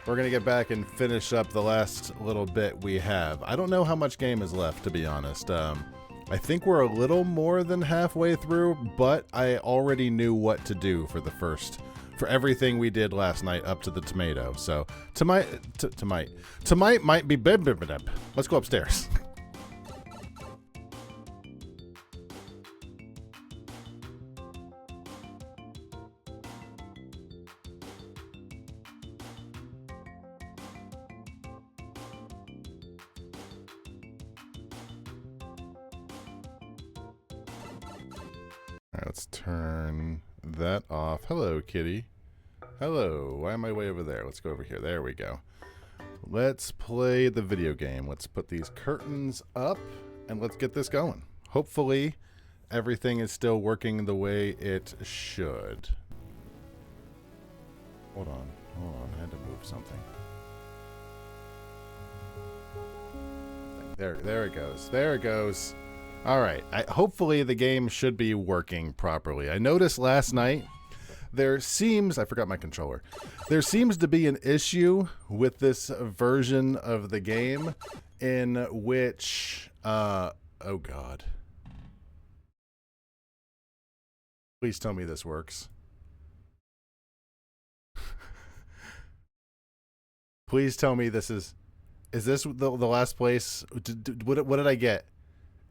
We're going to get back and finish up the last little bit we have. I don't know how much game is left, to be honest. I think we're a little more than halfway through, but I already knew what to do for everything we did last night up to the tomato. So, tonight might be bib. Let's go upstairs. Let's turn that off. Hello, kitty. Hello. Why am I way over there? Let's go over here. There we go. Let's play the video game. Let's put these curtains up and let's get this going. Hopefully, everything is still working the way it should. Hold on. I had to move something. There it goes. There it goes. All right. Hopefully the game should be working properly. I noticed last night I forgot my controller. There seems to be an issue with this version of the game in which, oh God. Please tell me this works. Please tell me this is this the last place? What did I get?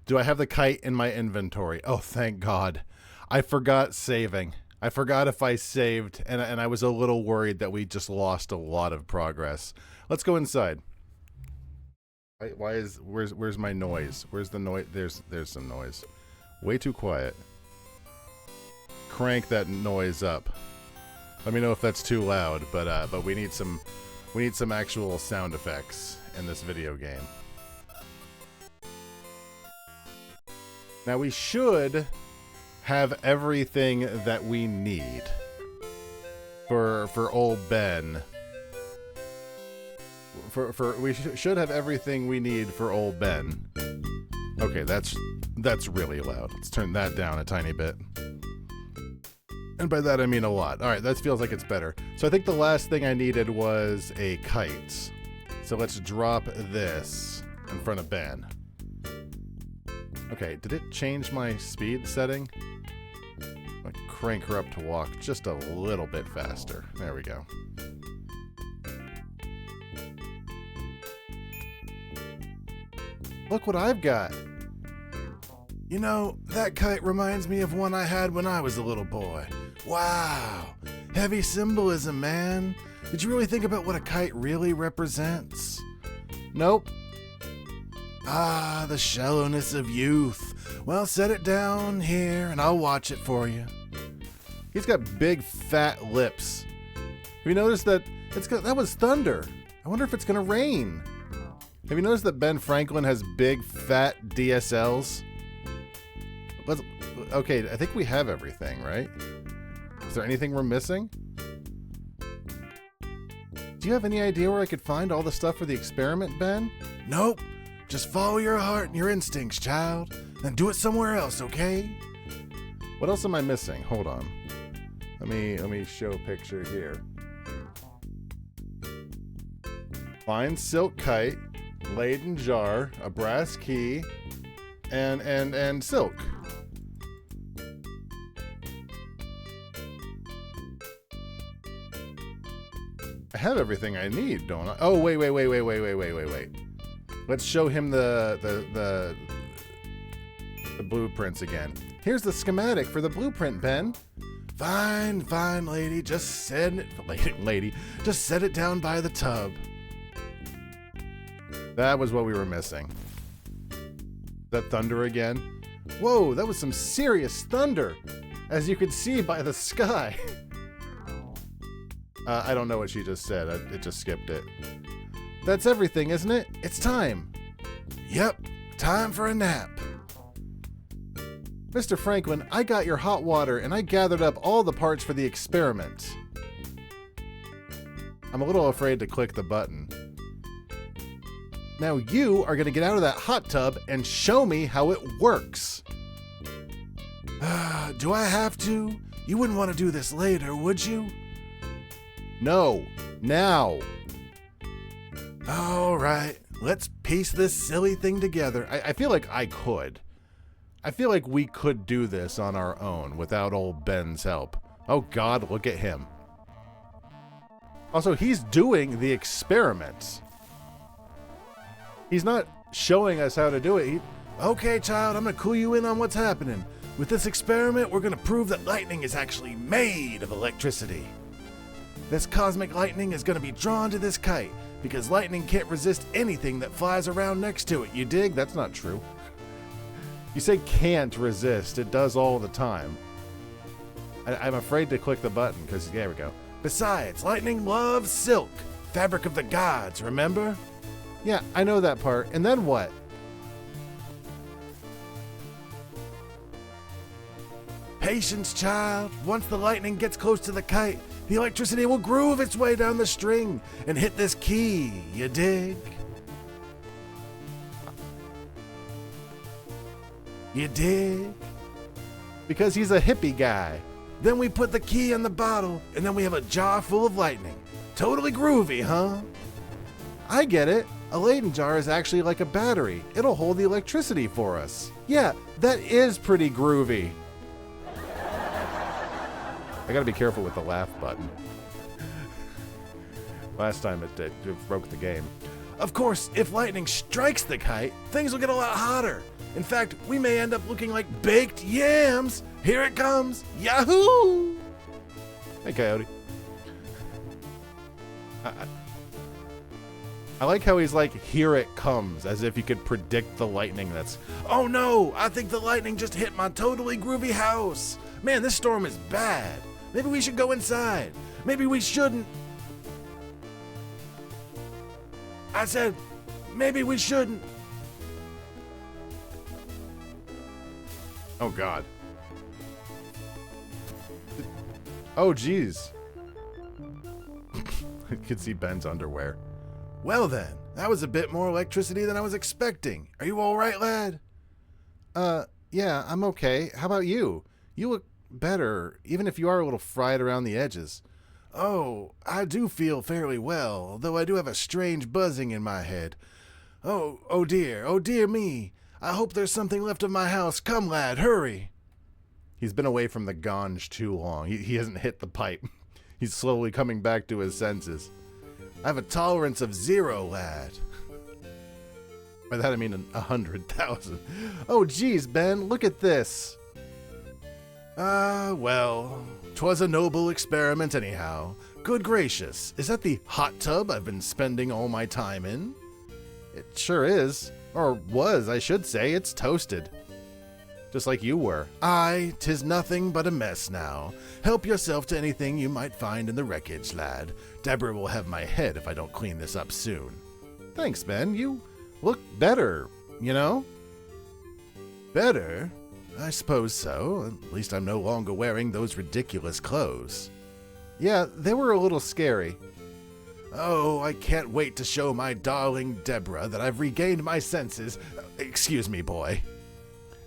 Do I have the kite in my inventory? Oh, thank God. I forgot saving. I forgot if I saved, and I was a little worried that we just lost a lot of progress. Let's go inside. Where's my noise? Where's the noise? There's some noise. Way too quiet. Crank that noise up. Let me know if that's too loud, but we need some actual sound effects in this video game. Now we should have everything that we need for old Ben. We should have everything we need for old Ben. Okay, that's really loud. Let's turn that down a tiny bit. And by that I mean a lot. All right, that feels like it's better. So I think the last thing I needed was a kite. So let's drop this in front of Ben. Okay, did it change my speed setting? I'll crank her up to walk just a little bit faster. There we go. Look what I've got. You know, that kite reminds me of one I had when I was a little boy. Wow, heavy symbolism, man. Did you really think about what a kite really represents? Nope. Ah, the shallowness of youth. Well, set it down here and I'll watch it for you. He's got big fat lips. Have you noticed that that was thunder? I wonder if it's gonna rain. Have you noticed that Ben Franklin has big fat DSLs? Okay, I think we have everything, right? Is there anything we're missing? Do you have any idea where I could find all the stuff for the experiment, Ben? Nope. Just follow your heart and your instincts, child. Then do it somewhere else, okay? What else am I missing? Hold on. Let me show a picture here. Fine silk kite, Leyden jar, a brass key, and silk. I have everything I need, don't I? Oh, wait. Let's show him the blueprints again. Here's the schematic for the blueprint, Ben. Fine, lady. Just set it down by the tub. That was what we were missing. That thunder again. Whoa, that was some serious thunder, as you could see by the sky. I don't know what she just said. It just skipped it. That's everything, isn't it? It's time. Yep, time for a nap. Mr. Franklin, I got your hot water and I gathered up all the parts for the experiment. I'm a little afraid to click the button. Now you are going to get out of that hot tub and show me how it works. Do I have to? You wouldn't want to do this later, would you? No, now. All right, let's piece this silly thing together. I feel like I could. I feel like we could do this on our own without old Ben's help. Oh God, look at him. Also, he's doing the experiments. He's not showing us how to do it. Okay, child, I'm gonna clue you in on what's happening. With this experiment, we're gonna prove that lightning is actually made of electricity. This cosmic lightning is gonna be drawn to this kite because lightning can't resist anything that flies around next to it. You dig? That's not true. You say can't resist. It does all the time. I'm afraid to click the button because, there we go. Besides, lightning loves silk, fabric of the gods, remember? Yeah, I know that part. And then what? Patience, child. Once the lightning gets close to the kite, the electricity will groove its way down the string and hit this key, you dig? You dig? Because he's a hippie guy. Then we put the key in the bottle, and then we have a jar full of lightning. Totally groovy, huh? I get it. A Leyden jar is actually like a battery. It'll hold the electricity for us. Yeah, that is pretty groovy. I gotta be careful with the laugh button. Last time it broke the game. Of course, if lightning strikes the kite, things will get a lot hotter. In fact, we may end up looking like baked yams. Here it comes. Yahoo! Hey, Coyote. I like how he's like, here it comes, as if he could predict the lightning that's... Oh no, I think the lightning just hit my totally groovy house. Man, this storm is bad. Maybe we should go inside. Maybe we shouldn't. I said, maybe we shouldn't. Oh, God. Oh, geez. I could see Ben's underwear. Well, then, that was a bit more electricity than I was expecting. Are you all right, lad? Yeah, I'm okay. How about you? You look better, even if you are a little fried around the edges. Oh, I do feel fairly well, although I do have a strange buzzing in my head. Oh dear me. I hope there's something left of my house. Come, lad, hurry. He's been away from the ganj too long. He hasn't hit the pipe. He's slowly coming back to his senses. I have a tolerance of 0, lad. By that I mean 100,000. Oh, geez, Ben, look at this. Well, 'twas a noble experiment anyhow. Good gracious, is that the hot tub I've been spending all my time in? It sure is. Or was, I should say. It's toasted. Just like you were. Aye, 'tis nothing but a mess now. Help yourself to anything you might find in the wreckage, lad. Deborah will have my head if I don't clean this up soon. Thanks, Ben. You look better, you know? Better? I suppose so. At least I'm no longer wearing those ridiculous clothes. Yeah, they were a little scary. Oh, I can't wait to show my darling Deborah that I've regained my senses. Excuse me, boy.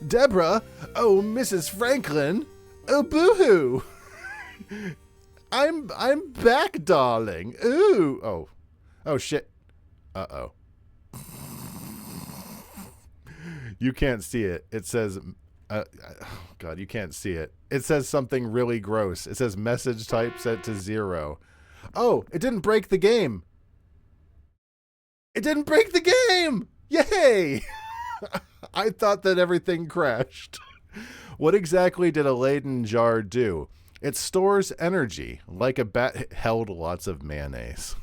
Deborah? Oh, Mrs. Franklin? Oh, boo-hoo! I'm back, darling. Ooh. Oh. Oh, shit. Uh-oh. You can't see it. It says... oh, God, you can't see it. It says something really gross. It says message type set to 0. Oh, it didn't break the game. It didn't break the game! Yay! I thought that everything crashed. What exactly did a Leyden jar do? It stores energy, like a bat held lots of mayonnaise.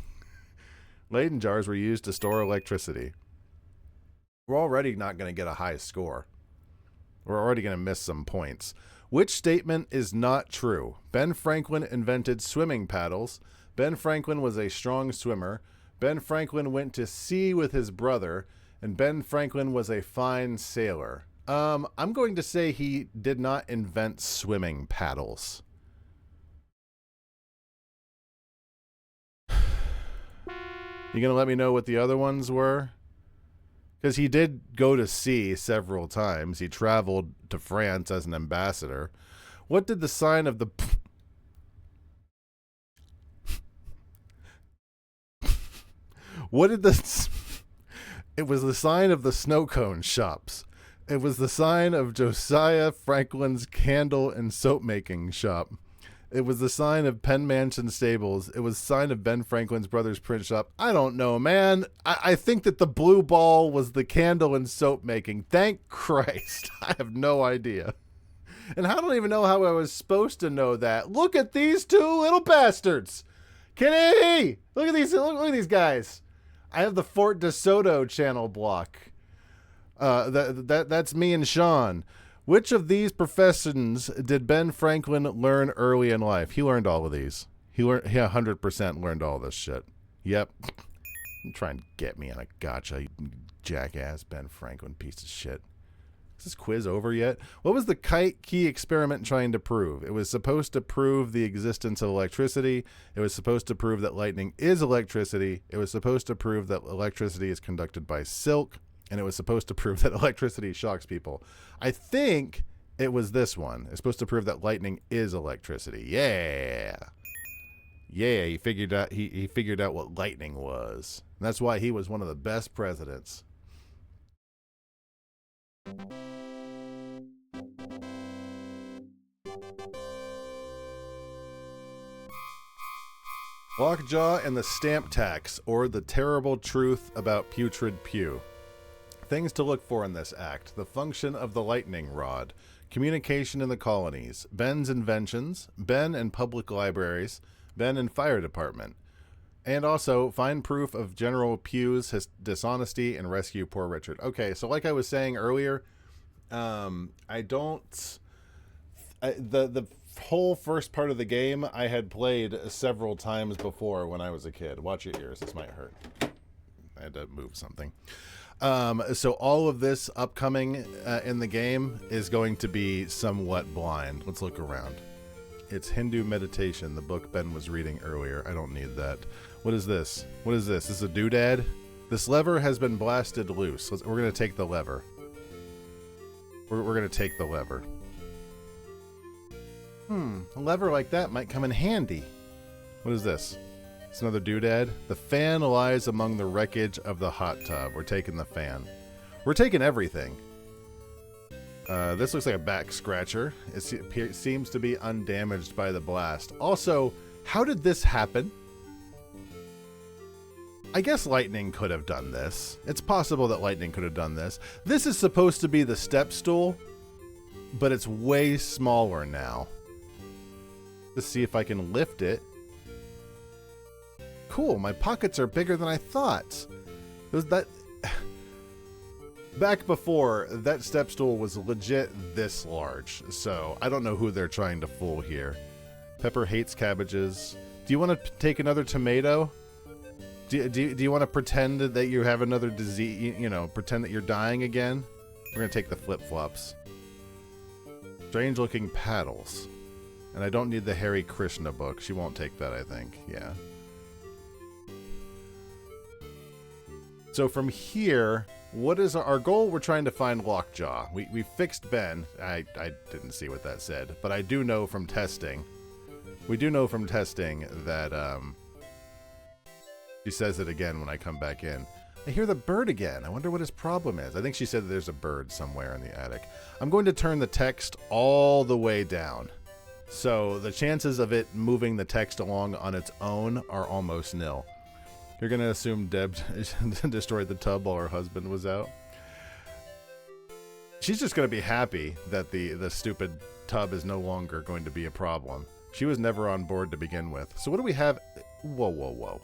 Leyden jars were used to store electricity. We're already not going to get a high score. We're already going to miss some points. Which statement is not true? Ben Franklin invented swimming paddles. Ben Franklin was a strong swimmer. Ben Franklin went to sea with his brother. And Ben Franklin was a fine sailor. I'm going to say he did not invent swimming paddles. You going to let me know what the other ones were? Because he did go to sea several times. He traveled to France as an ambassador. What did the sign of the... What did this? It was the sign of the snow cone shops. It was the sign of Josiah Franklin's candle and soap making shop. It was the sign of Penn Mansion Stables. It was the sign of Ben Franklin's brother's print shop. I don't know, man. I think that the blue ball was the candle and soap making. Thank Christ. I have no idea. And I don't even know how I was supposed to know that. Look at these two little bastards. Kenny! Look at these guys. I have the Fort DeSoto channel block. That's me and Sean. Which of these professions did Ben Franklin learn early in life? He learned all of these. He 100% learned all this shit. Yep. Try and get me on a gotcha, you jackass Ben Franklin piece of shit. Is this quiz over yet? What was the kite key experiment trying to prove? It was supposed to prove the existence of electricity. It was supposed to prove that lightning is electricity. It was supposed to prove that electricity is conducted by silk. And it was supposed to prove that electricity shocks people. I think it was this one. It's supposed to prove that lightning is electricity. Yeah. Yeah, he figured out what lightning was. And that's why he was one of the best presidents. Lockjaw and the Stamp Tax, or the Terrible Truth About Putrid Pew. Things to look for in this act: the function of the lightning rod, communication in the colonies, Ben's inventions, Ben and public libraries, Ben and fire department, and also find proof of General Pugh's dishonesty and rescue poor Richard. Okay, so like I was saying earlier, the whole first part of the game I had played several times before when I was a kid. Watch your ears, this might hurt. I had to move something. So all of this upcoming in the game is going to be somewhat blind. Let's look around. It's Hindu meditation, the book Ben was reading earlier. I don't need that. What is this? What is this? This is a doodad? This lever has been blasted loose. We're going to take the lever. We're going to take the lever. A lever like that might come in handy. What is this? It's another doodad. The fan lies among the wreckage of the hot tub. We're taking the fan. We're taking everything. This looks like a back scratcher. It seems to be undamaged by the blast. Also, how did this happen? I guess lightning could have done this. It's possible that lightning could have done this. This is supposed to be the step stool, but it's way smaller now. Let's see if I can lift it. Cool, my pockets are bigger than I thought. Back before, that step stool was legit this large, so I don't know who they're trying to fool here. Pepper hates cabbages. Do you want to take another tomato? Do you want to pretend that you have another disease, pretend that you're dying again? We're going to take the flip-flops. Strange looking paddles. And I don't need the Hare Krishna book. She won't take that, I think. Yeah. So from here, what is our goal? We're trying to find Lockjaw. We fixed Ben. I didn't see what that said, but I do know from testing. We do know from testing that she says it again when I come back in. I hear the bird again. I wonder what his problem is. I think she said that there's a bird somewhere in the attic. I'm going to turn the text all the way down. So the chances of it moving the text along on its own are almost nil. You're going to assume Deb destroyed the tub while her husband was out? She's just going to be happy that the stupid tub is no longer going to be a problem. She was never on board to begin with. So what do we have? Whoa, whoa,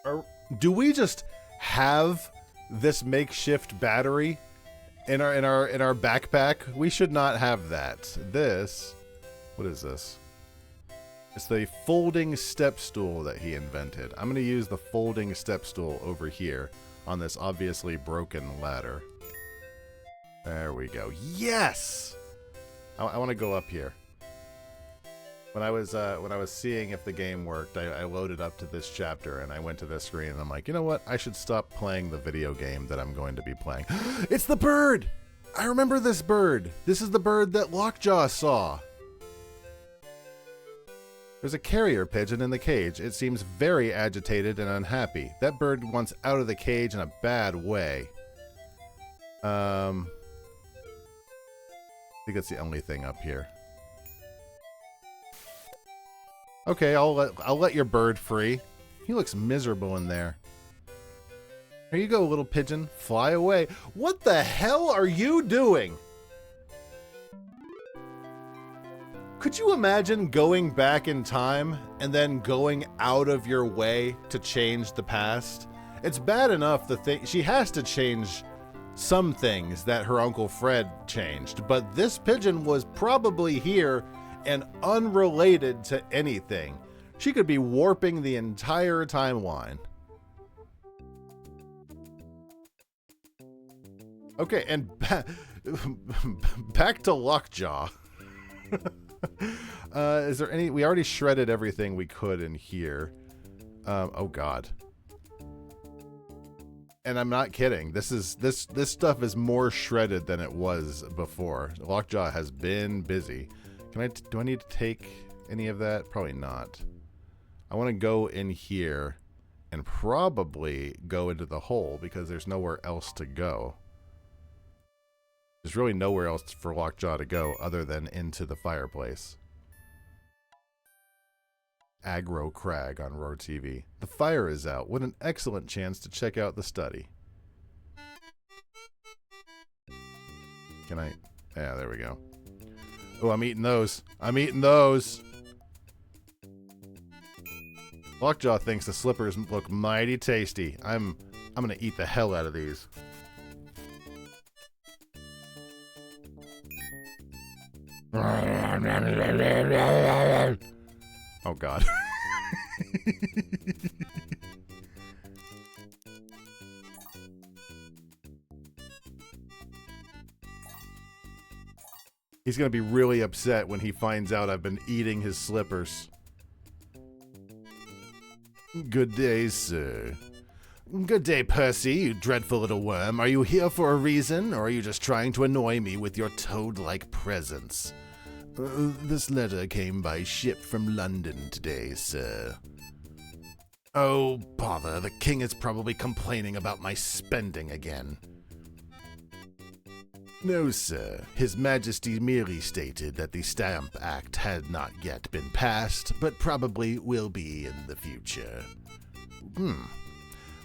whoa. Do we just have this makeshift battery in our backpack? We should not have that. What is this? It's the folding step stool that he invented. I'm going to use the folding step stool over here on this obviously broken ladder. There we go. Yes! I want to go up here. When I was seeing if the game worked, I loaded up to this chapter and I went to this screen and I'm like, you know what? I should stop playing the video game that I'm going to be playing. It's the bird! I remember this bird. This is the bird that Lockjaw saw. There's a carrier pigeon in the cage. It seems very agitated and unhappy. That bird wants out of the cage in a bad way. I think that's the only thing up here. Okay, I'll let your bird free. He looks miserable in there. Here you go, little pigeon. Fly away. What the hell are you doing? Could you imagine going back in time and then going out of your way to change the past? It's bad enough she has to change some things that her Uncle Fred changed, but this pigeon was probably here and unrelated to anything. She could be warping the entire timeline. Okay, and back to Lockjaw. Is there any... We already shredded everything we could in here. Oh god. And I'm not kidding. This stuff is more shredded than it was before. Lockjaw has been busy. Do I need to take any of that? Probably not. I want to go in here and probably go into the hole because there's nowhere else to go. There's really nowhere else for Lockjaw to go other than into the fireplace. Aggro Crag on Roar TV. The fire is out. What an excellent chance to check out the study. Can I... Yeah, there we go. Oh, I'm eating those. I'm eating those. Lockjaw thinks the slippers look mighty tasty. I'm gonna eat the hell out of these. Oh god. He's gonna be really upset when he finds out I've been eating his slippers. Good day, sir. Good day, Percy, you dreadful little worm. Are you here for a reason, or are you just trying to annoy me with your toad-like presence? This letter came by ship from London today, sir. Oh, bother. The king is probably complaining about my spending again. No, sir. His Majesty merely stated that the Stamp Act had not yet been passed, but probably will be in the future.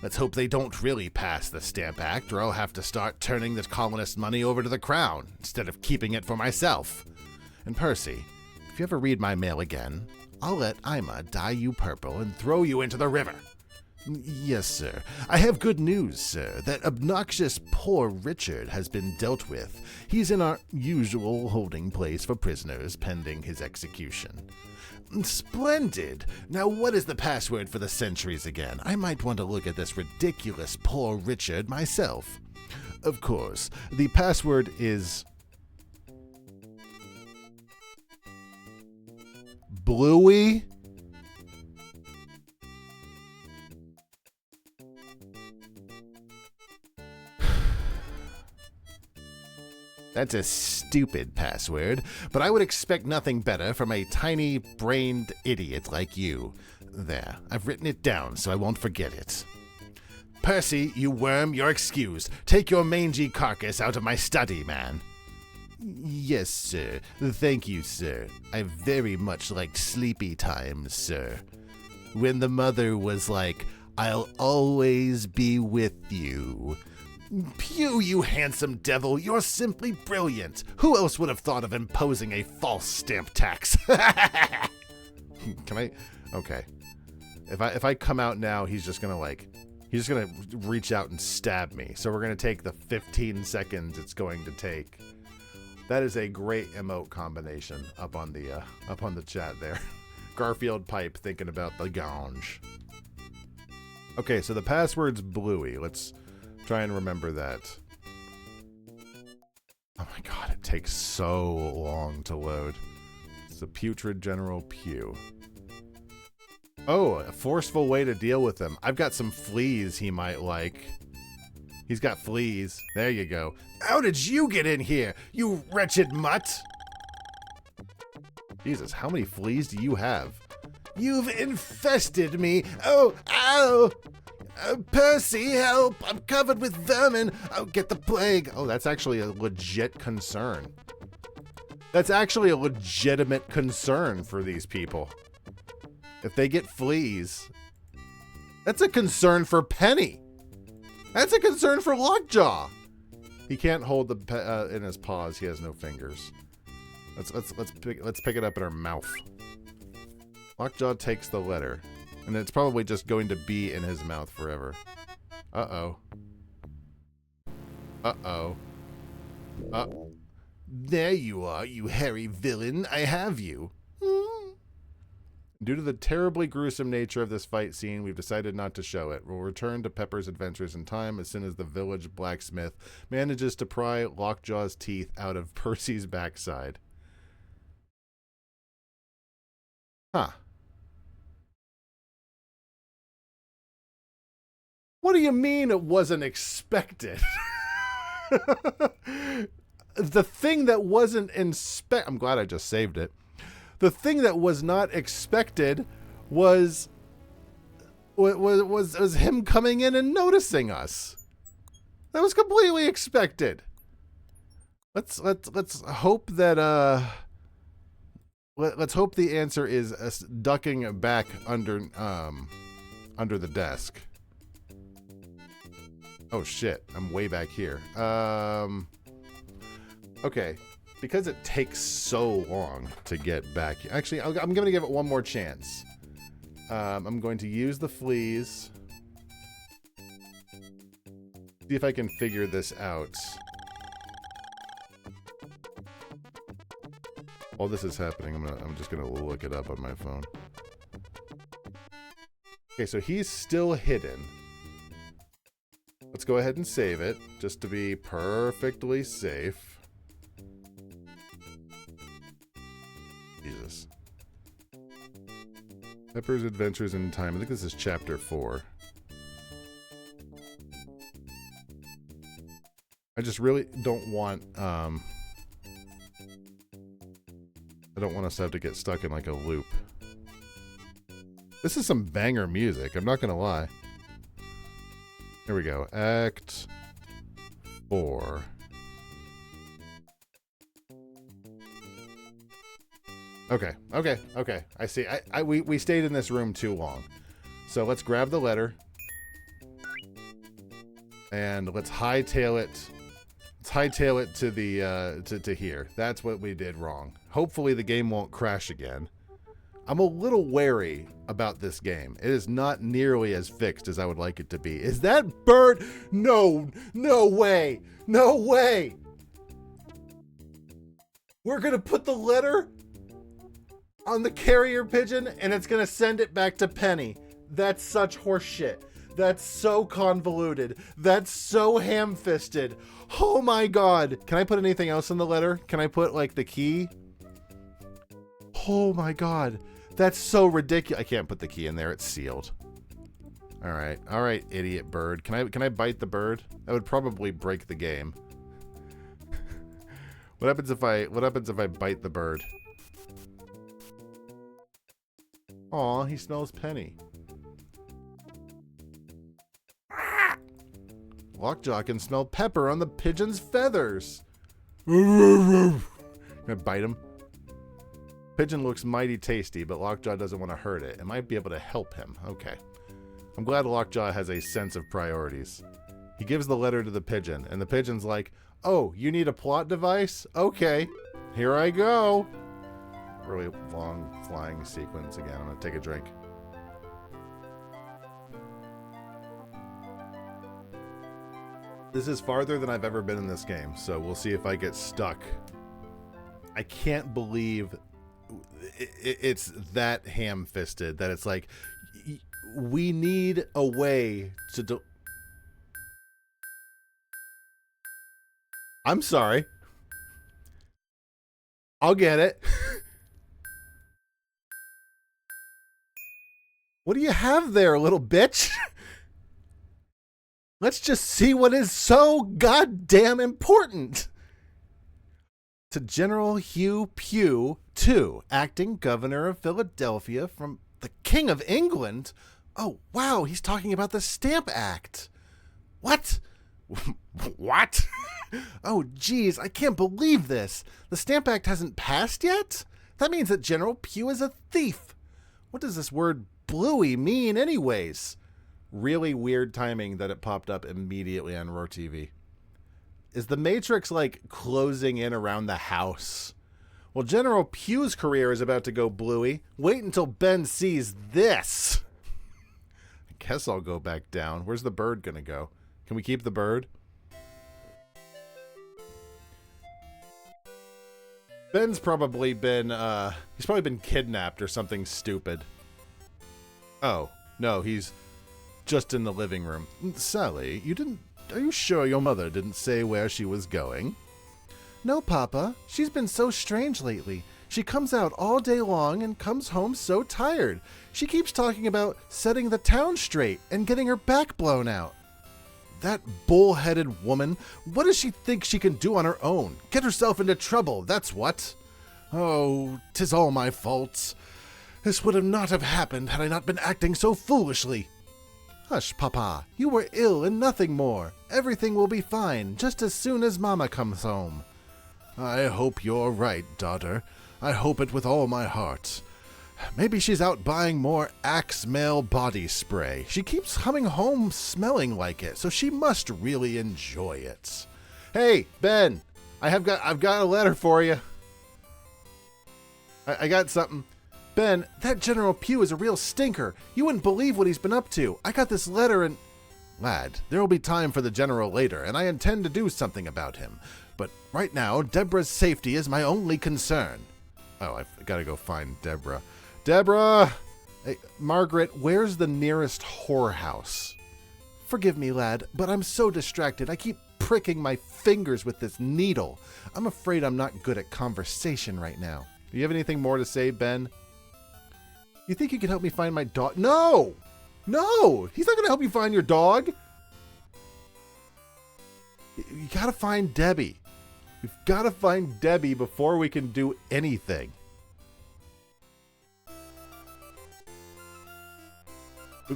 Let's hope they don't really pass the Stamp Act, or I'll have to start turning the colonist money over to the crown, instead of keeping it for myself. And Percy, if you ever read my mail again, I'll let Ima dye you purple and throw you into the river. Yes, sir. I have good news, sir. That obnoxious poor Richard has been dealt with. He's in our usual holding place for prisoners pending his execution. Splendid! Now what is the password for the Sentries again? I might want to look at this ridiculous poor Richard myself. Of course, the password is... Bluey? That's a stupid password, but I would expect nothing better from a tiny-brained idiot like you. There, I've written it down so I won't forget it. Percy, you worm, you're excused. Take your mangy carcass out of my study, man. Yes, sir. Thank you, sir. I very much liked sleepy times, sir. When the mother was like, I'll always be with you. Pew, you handsome devil, you're simply brilliant. Who else would have thought of imposing a false stamp tax? Can I? Okay. If I come out now, he's just gonna reach out and stab me. So we're gonna take the 15 seconds it's going to take. That is a great emote combination up on the chat there. Garfield Pipe thinking about the ganj. Okay, so the password's Bluey. Let's try and remember that. Oh my god, it takes so long to load. It's a putrid General Pew. Oh, a forceful way to deal with them. I've got some fleas he might like. He's got fleas. There you go. How did you get in here, you wretched mutt? Jesus, how many fleas do you have? You've infested me. Oh, ow. Percy, help. I'm covered with vermin. Oh, get the plague. Oh, that's actually a legit concern. That's actually a legitimate concern for these people. If they get fleas, that's a concern for Penny. That's a concern for Lockjaw. He can't hold the in his paws. He has no fingers. Let's pick it up in our mouth. Lockjaw takes the letter, and it's probably just going to be in his mouth forever. Uh-oh. Uh-oh. There you are, you hairy villain. I have you. Due to the terribly gruesome nature of this fight scene, we've decided not to show it. We'll return to Pepper's adventures in time as soon as the village blacksmith manages to pry Lockjaw's teeth out of Percy's backside. Huh. What do you mean it wasn't expected? The thing that wasn't I'm glad I just saved it. The thing that was not expected was him coming in and noticing us. That was completely expected. Let's hope that let's hope the answer is ducking back under the desk. Oh shit, I'm way back here. Okay. Because it takes so long to get back. Actually, I'm going to give it one more chance. I'm going to use the fleas. See if I can figure this out. While this is happening, I'm just going to look it up on my phone. Okay, so he's still hidden. Let's go ahead and save it, just to be perfectly safe. Jesus. Pepper's Adventures in Time. I think this is chapter 4. I just really don't want, I don't want us to have to get stuck in like a loop. This is some banger music, I'm not gonna lie. Here we go. Act 4. Okay. I see. We stayed in this room too long. So let's grab the letter. And let's hightail it. Let's hightail it to the to here. That's what we did wrong. Hopefully the game won't crash again. I'm a little wary about this game. It is not nearly as fixed as I would like it to be. Is that bird? No way. No way. We're going to put the letter on the carrier pigeon and it's going to send it back to Penny. That's such horseshit. That's so convoluted. That's so ham-fisted. Oh my god. Can I put anything else in the letter? Can I put like the key? Oh my god. That's so ridiculous. I can't put the key in there. It's sealed. All right, idiot bird. Can I bite the bird? That would probably break the game. What happens if I bite the bird? Aw, he smells Penny. Lockjaw can smell pepper on the pigeon's feathers. Can I bite him? Pigeon looks mighty tasty, but Lockjaw doesn't want to hurt it. It might be able to help him. Okay. I'm glad Lockjaw has a sense of priorities. He gives the letter to the pigeon, and the pigeon's like, oh, you need a plot device? Okay, here I go. Really long flying sequence again. I'm gonna take a drink. This is farther than I've ever been in this game, so we'll see if I get stuck. I can't believe it's that ham-fisted that it's like, we need a way to I'm sorry. I'll get it. What do you have there, little bitch? Let's just see what is so goddamn important. To General Hugh Pugh, II, acting governor of Philadelphia from The King of England? Oh, wow, he's talking about the Stamp Act. What? What? Oh, geez, I can't believe this. The Stamp Act hasn't passed yet? That means that General Pugh is a thief. What does this word bluey mean anyways? Really weird timing that it popped up immediately on Roar TV. Is the Matrix, like, closing in around the house? Well, General Pugh's career is about to go bluey. Wait until Ben sees this. I guess I'll go back down. Where's the bird gonna go? Can we keep the bird? Ben's probably been, he's probably been kidnapped or something stupid. Oh, no, he's just in the living room. Sally, are you sure your mother didn't say where she was going? No, Papa. She's been so strange lately. She comes out all day long and comes home so tired. She keeps talking about setting the town straight and getting her back blown out. That bull-headed woman, what does she think she can do on her own? Get herself into trouble, that's what. Oh, 'tis all my faults. This would not have happened had I not been acting so foolishly. Hush, Papa. You were ill and nothing more. Everything will be fine just as soon as Mama comes home. I hope you're right, daughter. I hope it with all my heart. Maybe she's out buying more Axe male body spray. She keeps coming home smelling like it, so she must really enjoy it. Hey, Ben, I've got a letter for you. I got something. Ben, that General Pugh is a real stinker. You wouldn't believe what he's been up to. I got this letter and... Lad, there will be time for the General later, and I intend to do something about him. But right now, Deborah's safety is my only concern. Oh, I've got to go find Deborah. Deborah! Hey, Margaret, where's the nearest whorehouse? Forgive me, lad, but I'm so distracted. I keep pricking my fingers with this needle. I'm afraid I'm not good at conversation right now. Do you have anything more to say, Ben? You think you can help me find my dog? No! No! He's not going to help you find your dog. You got to find Debbie. We've got to find Debbie before we can do anything.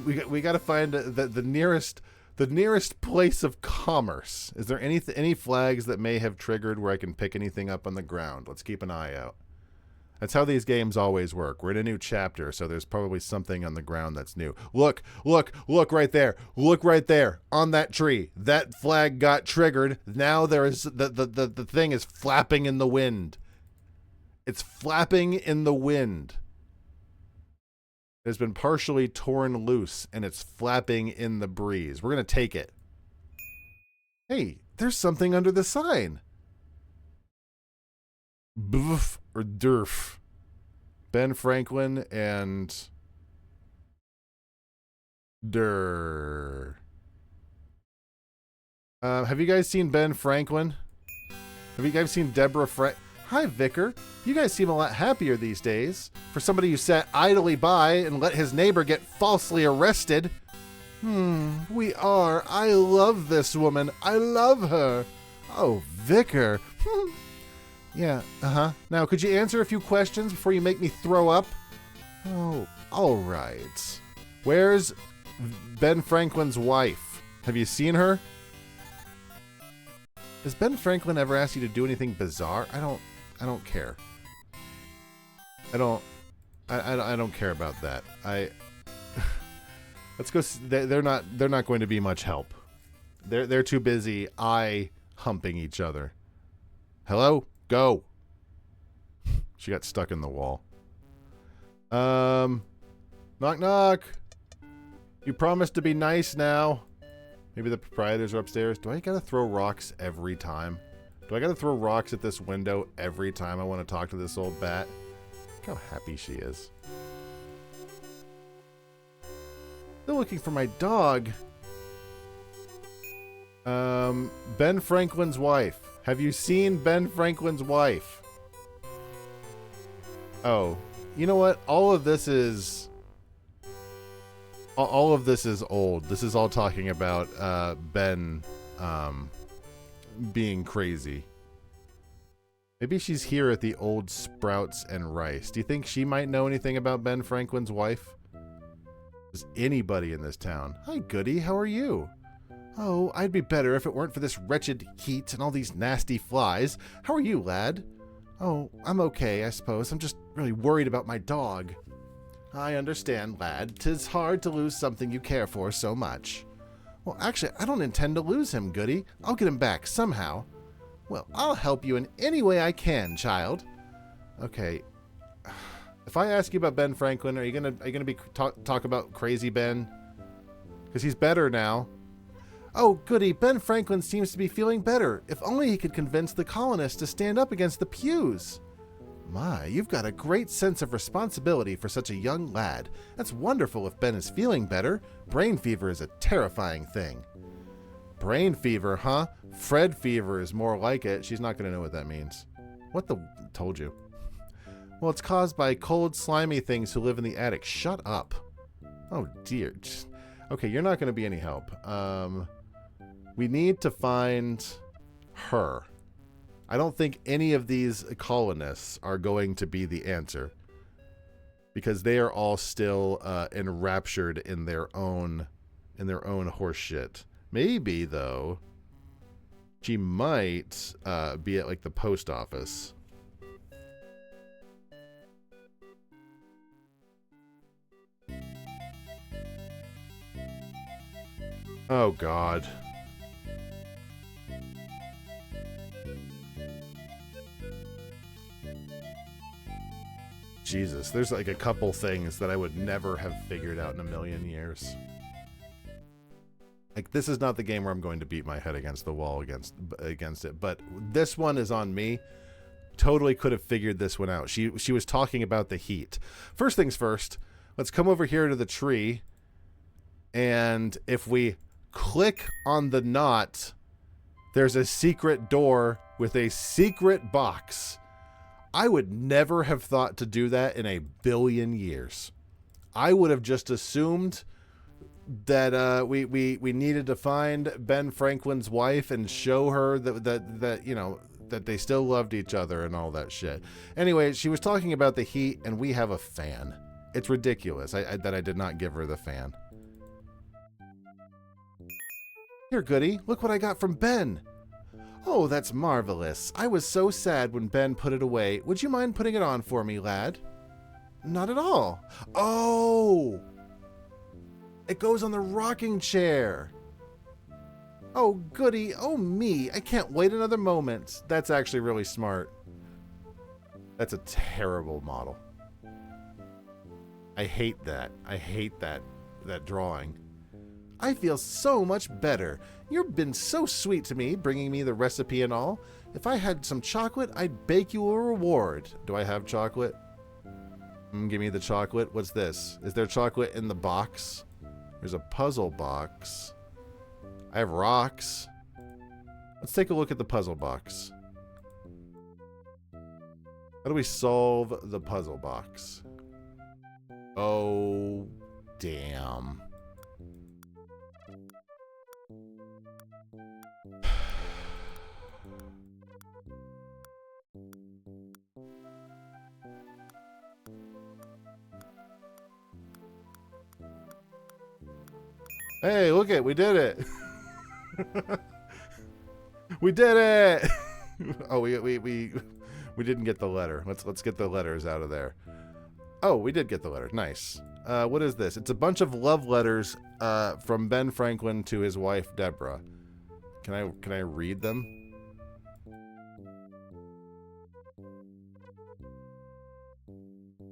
We got to find the nearest place of commerce. Is there any flags that may have triggered where I can pick anything up on the ground? Let's keep an eye out. That's how these games always work. We're in a new chapter, so there's probably something on the ground that's new. Look right there. Look right there on that tree. That flag got triggered. Now there is the thing is flapping in the wind. It's flapping in the wind. It has been partially torn loose, and it's flapping in the breeze. We're going to take it. Hey, there's something under the sign. Boof or Durf. Ben Franklin and Durr. Have you guys seen Ben Franklin? Have you guys seen Deborah Hi, Vicar. You guys seem a lot happier these days. For somebody who sat idly by and let his neighbor get falsely arrested. We are. I love this woman. I love her. Oh, Vicar. Yeah, Now, could you answer a few questions before you make me throw up? Oh, all right. Where's Ben Franklin's wife? Have you seen her? Has Ben Franklin ever asked you to do anything bizarre? I don't care. I don't care about that. Let's go. They're not going to be much help. They're too busy eye humping each other. Hello? Go. She got stuck in the wall. Knock knock. You promised to be nice now. Maybe the proprietors are upstairs. Do I gotta throw rocks every time? Do I gotta throw rocks at this window every time I want to talk to this old bat? Look how happy she is. They're looking for my dog. Ben Franklin's wife. Have you seen Ben Franklin's wife? Oh, you know what? All of this is old. This is all talking about Ben being crazy. Maybe she's here at the old Sprouts and Rice. Do you think she might know anything about Ben Franklin's wife? Is anybody in this town? Hi, Goody. How are you? Oh, I'd be better if it weren't for this wretched heat and all these nasty flies. How are you, lad? Oh, I'm okay, I suppose. I'm just really worried about my dog. I understand, lad. 'Tis hard to lose something you care for so much. Well, actually, I don't intend to lose him, Goody. I'll get him back somehow. Well, I'll help you in any way I can, child. Okay. If I ask you about Ben Franklin, are you gonna be talk about crazy Ben? Because he's better now. Oh, goody, Ben Franklin seems to be feeling better. If only he could convince the colonists to stand up against the pews. My, you've got a great sense of responsibility for such a young lad. That's wonderful if Ben is feeling better. Brain fever is a terrifying thing. Brain fever, huh? Fred fever is more like it. She's not going to know what that means. What the... Told you. Well, it's caused by cold, slimy things who live in the attic. Shut up. Oh, dear. Okay, you're not going to be any help. We need to find her. I don't think any of these colonists are going to be the answer, because they are all still enraptured in their own horse shit. Maybe though, she might be at like the post office. Oh God. Jesus, there's like a couple things that I would never have figured out in a million years. Like, this is not the game where I'm going to beat my head against the wall against it, but this one is on me. Totally could have figured this one out. She was talking about the heat. First things first, let's come over here to the tree, and if we click on the knot, there's a secret door with a secret box. I would never have thought to do that in a billion years. I would have just assumed that we needed to find Ben Franklin's wife and show her that you know, that they still loved each other and all that shit. Anyway, she was talking about the heat, and we have a fan. It's ridiculous that I did not give her the fan. Here, Goody, look what I got from Ben. Oh, that's marvelous. I was so sad when Ben put it away. Would you mind putting it on for me, lad? Not at all. Oh! It goes on the rocking chair. Oh, goody. Oh, me. I can't wait another moment. That's actually really smart. That's a terrible model. I hate that. I hate that drawing. I feel so much better. You've been so sweet to me, bringing me the recipe and all. If I had some chocolate, I'd bake you a reward. Do I have chocolate? Give me the chocolate. What's this? Is there chocolate in the box? There's a puzzle box. I have rocks. Let's take a look at the puzzle box. How do we solve the puzzle box? Oh, damn. Hey, look it, we did it. We did it. Oh, we didn't get the letter. Let's get the letters out of there. Oh, we did get the letter. Nice. What is this? It's a bunch of love letters from Ben Franklin to his wife Deborah. Can I read them?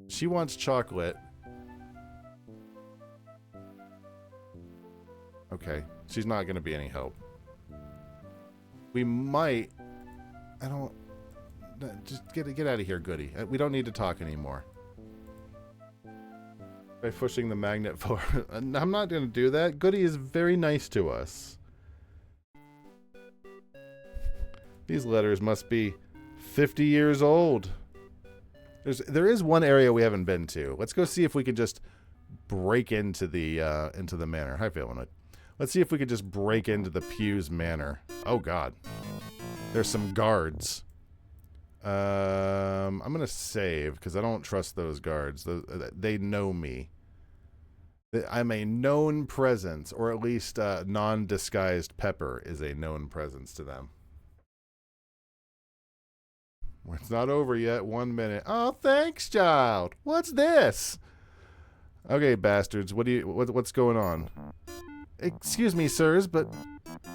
She wants chocolate. Okay, she's not going to be any help. We might... I don't... Just get out of here, Goody. We don't need to talk anymore. By pushing the magnet forward. I'm not going to do that. Goody is very nice to us. These letters must be 50 years old. There is one area we haven't been to. Let's go see if we can just break into the manor. Hi, Phelan. Let's see if we could just break into the Pew's manor. Oh, God. There's some guards. I'm gonna save because I don't trust those guards. They know me. I'm a known presence, or at least non-disguised Pepper is a known presence to them. It's not over yet. 1 minute. Oh, thanks, child. What's this? Okay, bastards. What's going on? Excuse me, sirs, but...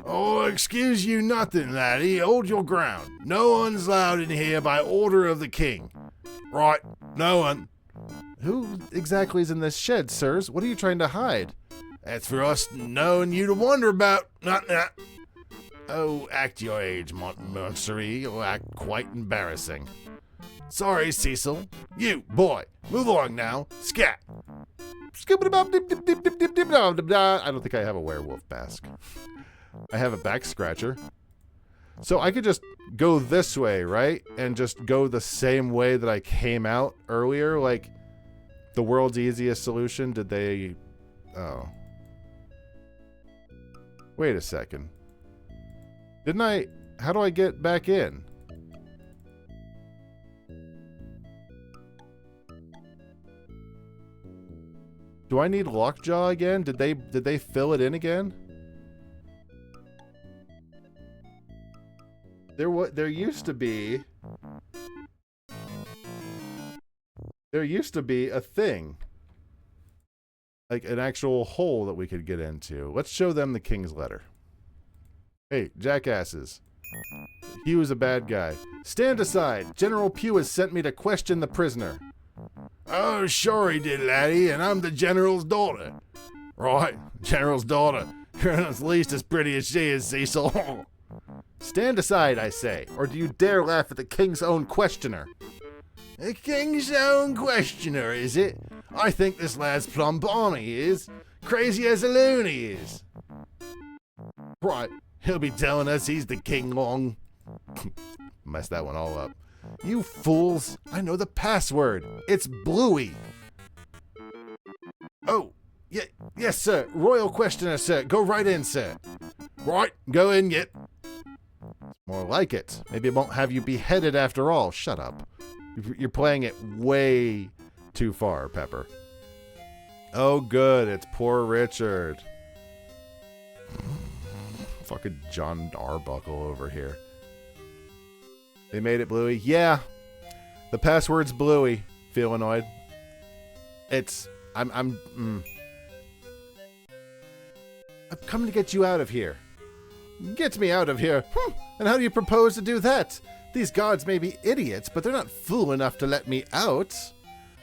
Oh, excuse you nothing, laddie. Hold your ground. No one's allowed in here by order of the king. Right, no one. Who exactly is in this shed, sirs? What are you trying to hide? That's for us to know and you to wonder about. Not that. Oh, act your age, Montmorency. You'll act quite embarrassing. Sorry, Cecil. You, boy, move along now. Scat. I don't think I have a werewolf mask. I have a back scratcher. So I could just go this way, right? And just go the same way that I came out earlier. Like, the world's easiest solution. Did they... Oh. Wait a second. Didn't I... How do I get back in? Do I need lockjaw again? Did they fill it in again? There used to be a thing. Like an actual hole that we could get into. Let's show them the king's letter. Hey, jackasses. He was a bad guy. Stand aside. General Pugh has sent me to question the prisoner. Oh, sure he did, laddie, and I'm the general's daughter. Right, general's daughter. You're at least as pretty as she is, Cecil. Stand aside, I say, or do you dare laugh at the king's own questioner? The king's own questioner, is it? I think this lad's plumb bonny, he is. Crazy as a loony is. Right, he'll be telling us he's the king long. Messed that one all up. You fools, I know the password. It's Bluey. Oh, yes, sir. Royal questioner, sir. Go right in, sir. Right, go in, get. More like it. Maybe it won't have you beheaded after all. Shut up. You're playing it way too far, Pepper. Oh, good. It's poor Richard. Fucking John Arbuckle over here. They made it Bluey. Yeah. The password's Bluey. Feel annoyed? I'm coming to get you out of here. Get me out of here. And how do you propose to do that? These guards may be idiots, but they're not fool enough to let me out.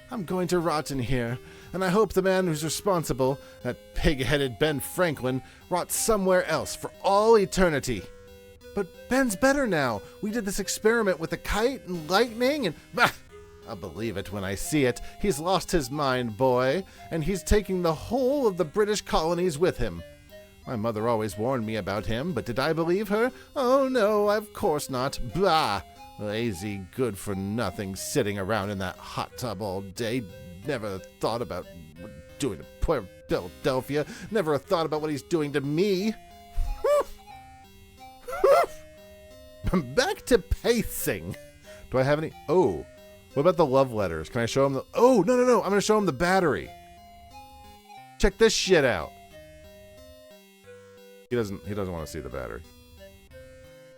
I'm going to rot in here, and I hope the man who's responsible, that pig-headed Ben Franklin, rots somewhere else for all eternity. But Ben's better now. We did this experiment with the kite and lightning and... Bah! I'll believe it when I see it. He's lost his mind, boy, and he's taking the whole of the British colonies with him. My mother always warned me about him, but did I believe her? Oh, no, of course not. Bah! Lazy, good-for-nothing, sitting around in that hot tub all day. Never thought about doing to poor Philadelphia. Never thought about what he's doing to me. Back to pacing. Do I have any? Oh, what about the love letters? Can I show him the? Oh, no. I'm going to show him the battery. Check this shit out. He doesn't want to see the battery.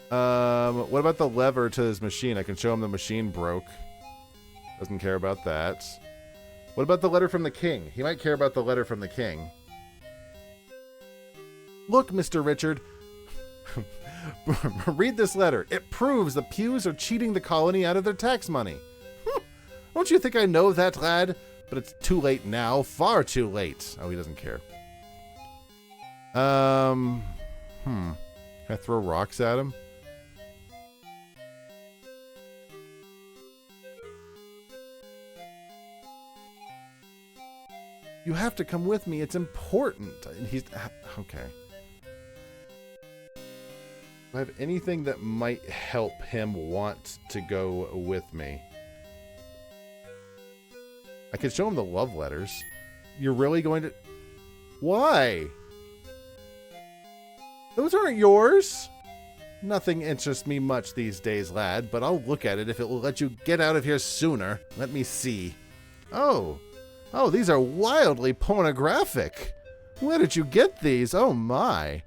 What about the lever to his machine? I can show him the machine broke. Doesn't care about that. What about the letter from the king? He might care about the letter from the king. Look, Mr. Richard. Read this letter. It proves the Pews are cheating the colony out of their tax money. Don't you think I know that, lad? But it's too late now. Far too late. Oh, he doesn't care. Can I throw rocks at him? You have to come with me. It's important. He's... Okay. Do I have anything that might help him want to go with me? I could show him the love letters. You're really going to... Why? Those aren't yours. Nothing interests me much these days, lad, but I'll look at it if it will let you get out of here sooner. Let me see. Oh, these are wildly pornographic. Where did you get these? Oh, my.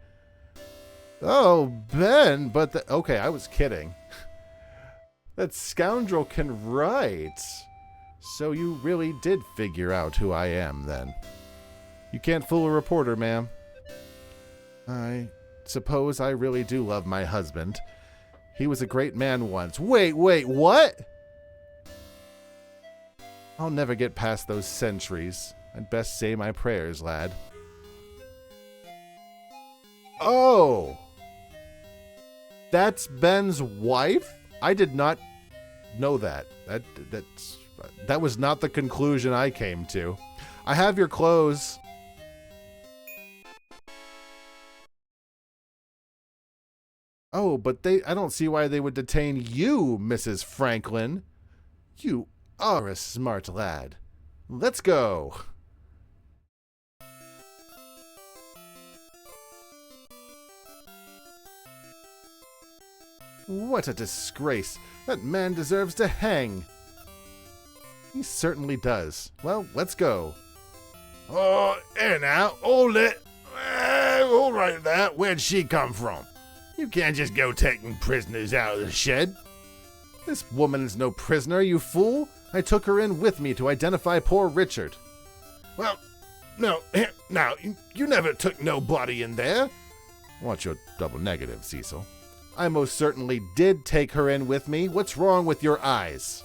Oh, Ben, but okay, I was kidding. That scoundrel can write. So you really did figure out who I am, then. You can't fool a reporter, ma'am. I suppose I really do love my husband. He was a great man once. Wait, what? I'll never get past those centuries. I'd best say my prayers, lad. Oh! That's Ben's wife? I did not know that. That was not the conclusion I came to. I have your clothes. Oh, but I don't see why they would detain you, Mrs. Franklin. You are a smart lad. Let's go. What a disgrace. That man deserves to hang. He certainly does. Well, let's go. Oh, here now, hold it. All right there, where'd she come from? You can't just go taking prisoners out of the shed. This woman is no prisoner, you fool. I took her in with me to identify poor Richard. Well, no, now, you never took nobody in there. What's your double negative, Cecil? I most certainly did take her in with me. What's wrong with your eyes?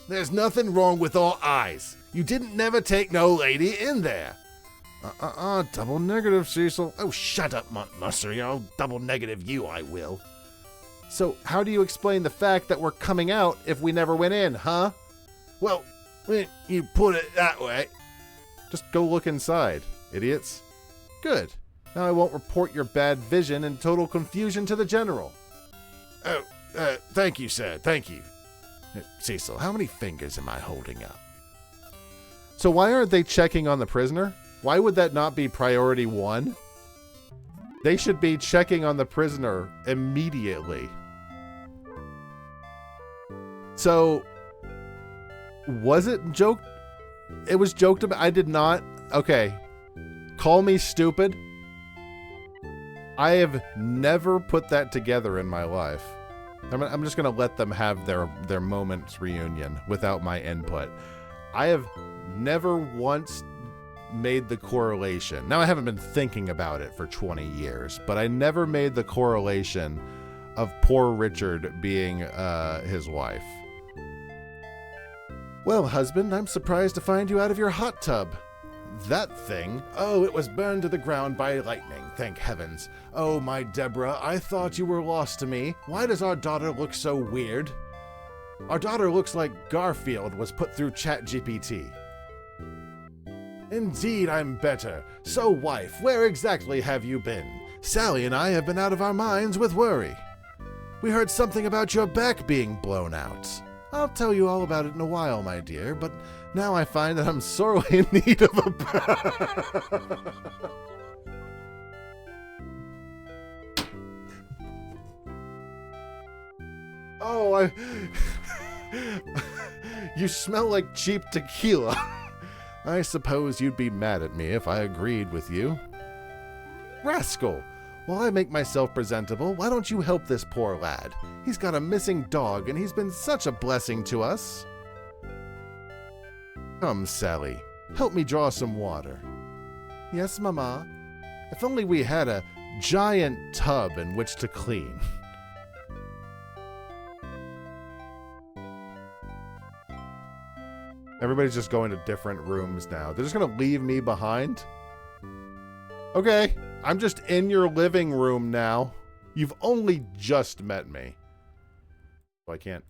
There's nothing wrong with our eyes. You didn't never take no lady in there. Double negative, Cecil. Oh, shut up, Montmorency. I'll double negative you, I will. So how do you explain the fact that we're coming out if we never went in, huh? Well, when you put it that way. Just go look inside, idiots. Good. Now I won't report your bad vision and total confusion to the general. Oh, thank you, sir. Thank you. Cecil, how many fingers am I holding up? So why aren't they checking on the prisoner? Why would that not be priority 1? They should be checking on the prisoner immediately. So, was it joked? It was joked about. I did not. Okay. Call me stupid. I have never put that together in my life. I'm just going to let them have their moments reunion without my input. I have never once made the correlation. Now, I haven't been thinking about it for 20 years, but I never made the correlation of poor Richard being his wife. Well, husband, I'm surprised to find you out of your hot tub. That thing? Oh, it was burned to the ground by lightning, thank heavens. Oh, my Deborah, I thought you were lost to me. Why does our daughter look so weird? Our daughter looks like Garfield was put through ChatGPT. Indeed, I'm better. So, wife, where exactly have you been? Sally and I have been out of our minds with worry. We heard something about your back being blown out. I'll tell you all about it in a while, my dear, but now I find that I'm sorely in need of a bath. Oh, you smell like cheap tequila. I suppose you'd be mad at me if I agreed with you. Rascal! While I make myself presentable, why don't you help this poor lad? He's got a missing dog, and he's been such a blessing to us. Come, Sally, help me draw some water. Yes, Mama. If only we had a giant tub in which to clean. Everybody's just going to different rooms now. They're just going to leave me behind? Okay, I'm just in your living room now. You've only just met me. Oh, I can't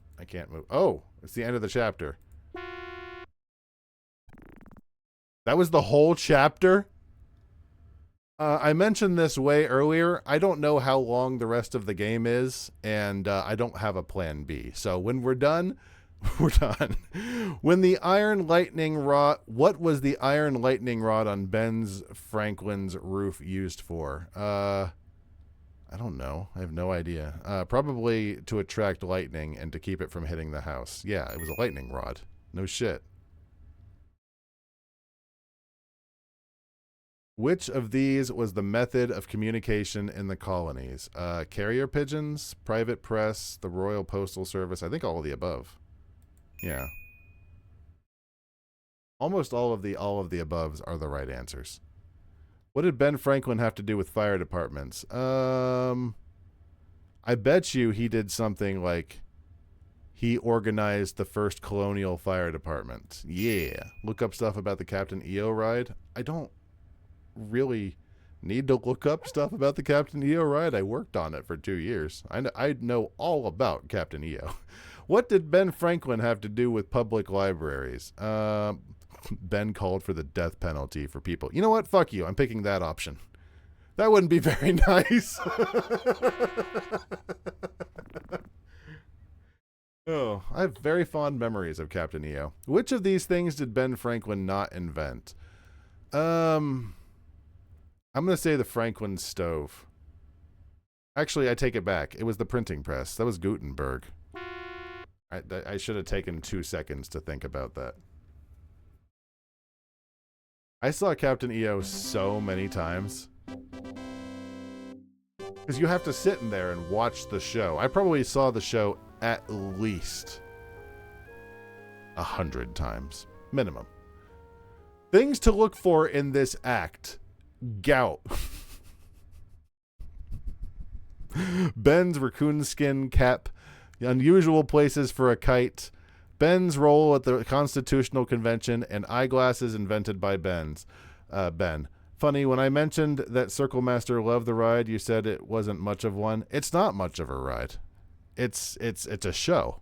move. Oh, it's the end of the chapter. That was the whole chapter? I mentioned this way earlier. I don't know how long the rest of the game is, and I don't have a plan B. So when we're done, we're done. When the iron lightning rod, what was the iron lightning rod on Ben's Franklin's roof used for? I I don't know. I have no idea. Probably to attract lightning and to keep it from hitting the house. Yeah, it was a lightning rod. No shit. Which of these was the method of communication in the colonies? Carrier pigeons, private press, the Royal Postal Service. I think all of the above. Yeah. Almost all of the aboves are the right answers. What did Ben Franklin have to do with fire departments? I bet you he did something like he organized the first colonial fire department. Yeah. Look up stuff about the Captain EO ride. I don't really need to look up stuff about the Captain EO ride. I worked on it for 2 years. I know all about Captain EO. What did Ben Franklin have to do with public libraries? Ben called for the death penalty for people. You know what? Fuck you. I'm picking that option. That wouldn't be very nice. Oh, I have very fond memories of Captain EO. Which of these things did Ben Franklin not invent? I'm going to say the Franklin stove. Actually, I take it back. It was the printing press. That was Gutenberg. I should have taken 2 seconds to think about that. I saw Captain EO so many times. Because you have to sit in there and watch the show. I probably saw the show at least 100 times. Minimum. Things to look for in this act. Gout. Ben's raccoon skin cap. Unusual places for a kite. Ben's role at the Constitutional Convention, and eyeglasses invented by Ben. Funny, when I mentioned that Circle Master loved the ride, you said it wasn't much of one. It's not much of a ride. It's a show.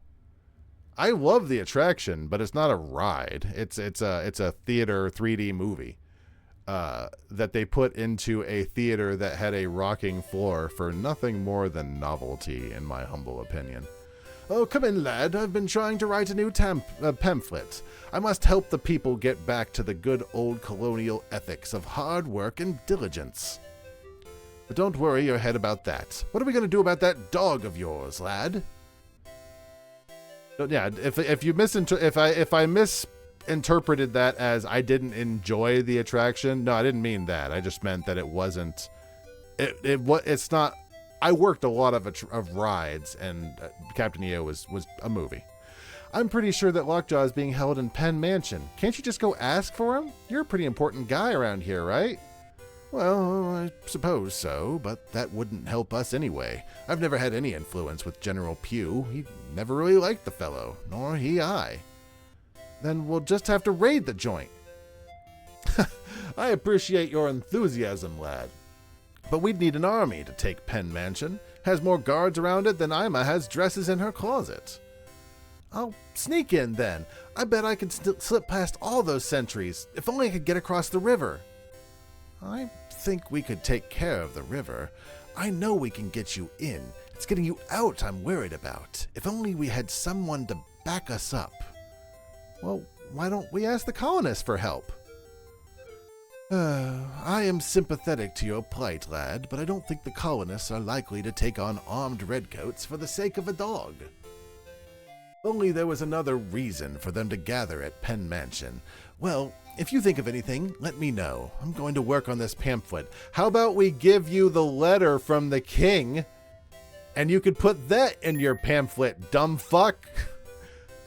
I love the attraction, but it's not a ride. It's a theater 3D movie that they put into a theater that had a rocking floor for nothing more than novelty, in my humble opinion. Oh, come in, lad. I've been trying to write a new pamphlet. I must help the people get back to the good old colonial ethics of hard work and diligence. But don't worry your head about that. What are we going to do about that dog of yours, lad? So, yeah, if I misinterpreted that as I didn't enjoy the attraction, no, I didn't mean that. I just meant that it wasn't. It's not. I worked a lot of rides, and Captain EO was a movie. I'm pretty sure that Lockjaw is being held in Penn Mansion. Can't you just go ask for him? You're a pretty important guy around here, right? Well, I suppose so, but that wouldn't help us anyway. I've never had any influence with General Pugh. He never really liked the fellow, nor he I. Then we'll just have to raid the joint. I appreciate your enthusiasm, lad. But we'd need an army to take Penn Mansion. Has more guards around it than Ima has dresses in her closet. I'll sneak in then. I bet I could slip past all those sentries, if only I could get across the river. I think we could take care of the river. I know we can get you in. It's getting you out I'm worried about. If only we had someone to back us up. Well, why don't we ask the colonists for help? I am sympathetic to your plight, lad, but I don't think the colonists are likely to take on armed redcoats for the sake of a dog. Only there was another reason for them to gather at Penn Mansion. Well, if you think of anything, let me know. I'm going to work on this pamphlet. How about we give you the letter from the king, and you could put that in your pamphlet, dumb fuck?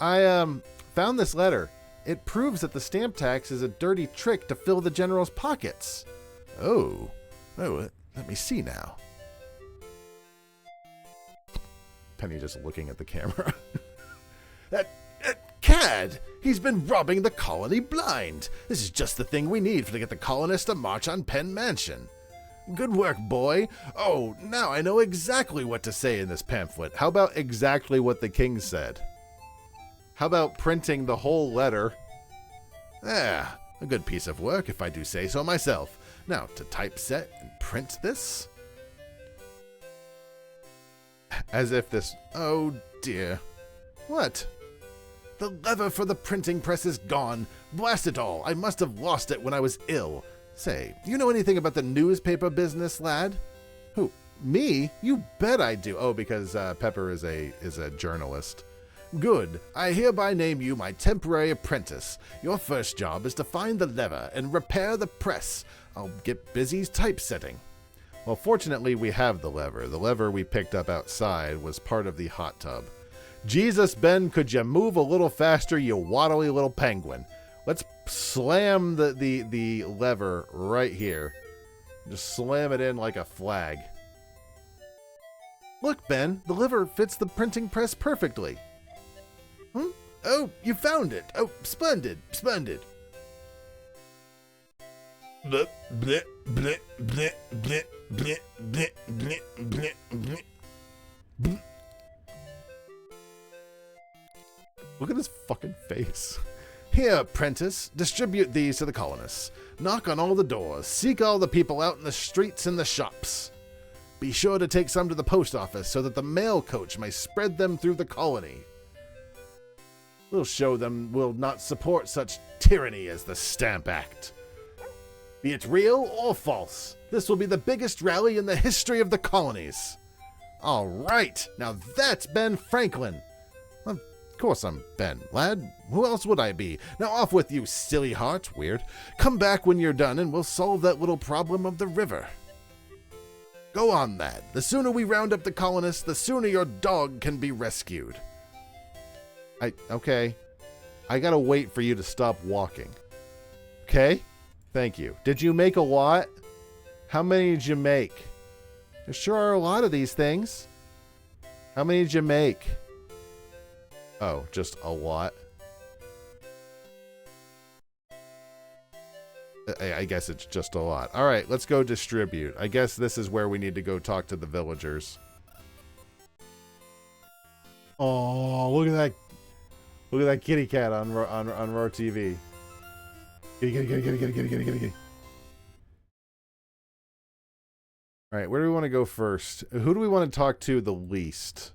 I found this letter. It proves that the stamp tax is a dirty trick to fill the general's pockets. Oh, let me see now. Penny just looking at the camera. That cad! He's been robbing the colony blind. This is just the thing we need to get the colonists to march on Penn Mansion. Good work, boy. Oh, now I know exactly what to say in this pamphlet. How about exactly what the king said? How about printing the whole letter? A good piece of work if I do say so myself. Now, to typeset and print this? As if this... Oh, dear. What? The lever for the printing press is gone. Blast it all. I must have lost it when I was ill. Say, do you know anything about the newspaper business, lad? Me? You bet I do. Oh, because Pepper is a journalist. Good. I hereby name you my temporary apprentice. Your first job is to find the lever and repair the press. I'll get busy typesetting. Well, fortunately, we have the lever. The lever we picked up outside was part of the hot tub. Jesus, Ben, could you move a little faster, you waddly little penguin? Let's slam the lever right here. Just slam it in like a flag. Look, Ben, the lever fits the printing press perfectly. Oh, you found it. Oh, splendid, splendid. Bleh, bleh, bleh, bleh, bleh, bleh, bleh, bleh, bleh, bleh. Bleh. Look at his fucking face. Here, apprentice, distribute these to the colonists. Knock on all the doors. Seek all the people out in the streets and the shops. Be sure to take some to the post office so that the mail coach may spread them through the colony. We'll show them we'll not support such tyranny as the Stamp Act. Be it real or false, this will be the biggest rally in the history of the colonies. All right, now that's Ben Franklin. Of course I'm Ben, lad. Who else would I be? Now off with you, silly heart. Weird. Come back when you're done and we'll solve that little problem of the river. Go on, lad. The sooner we round up the colonists, the sooner your dog can be rescued. Okay. I gotta wait for you to stop walking. Okay? Thank you. Did you make a lot? How many did you make? There sure are a lot of these things. How many did you make? Oh, just a lot. I guess it's just a lot. All right, let's go distribute. I guess this is where we need to go talk to the villagers. Oh, look at that. Look at that kitty cat on Roar TV. Kitty. All right, where do we want to go first? Who do we want to talk to the least?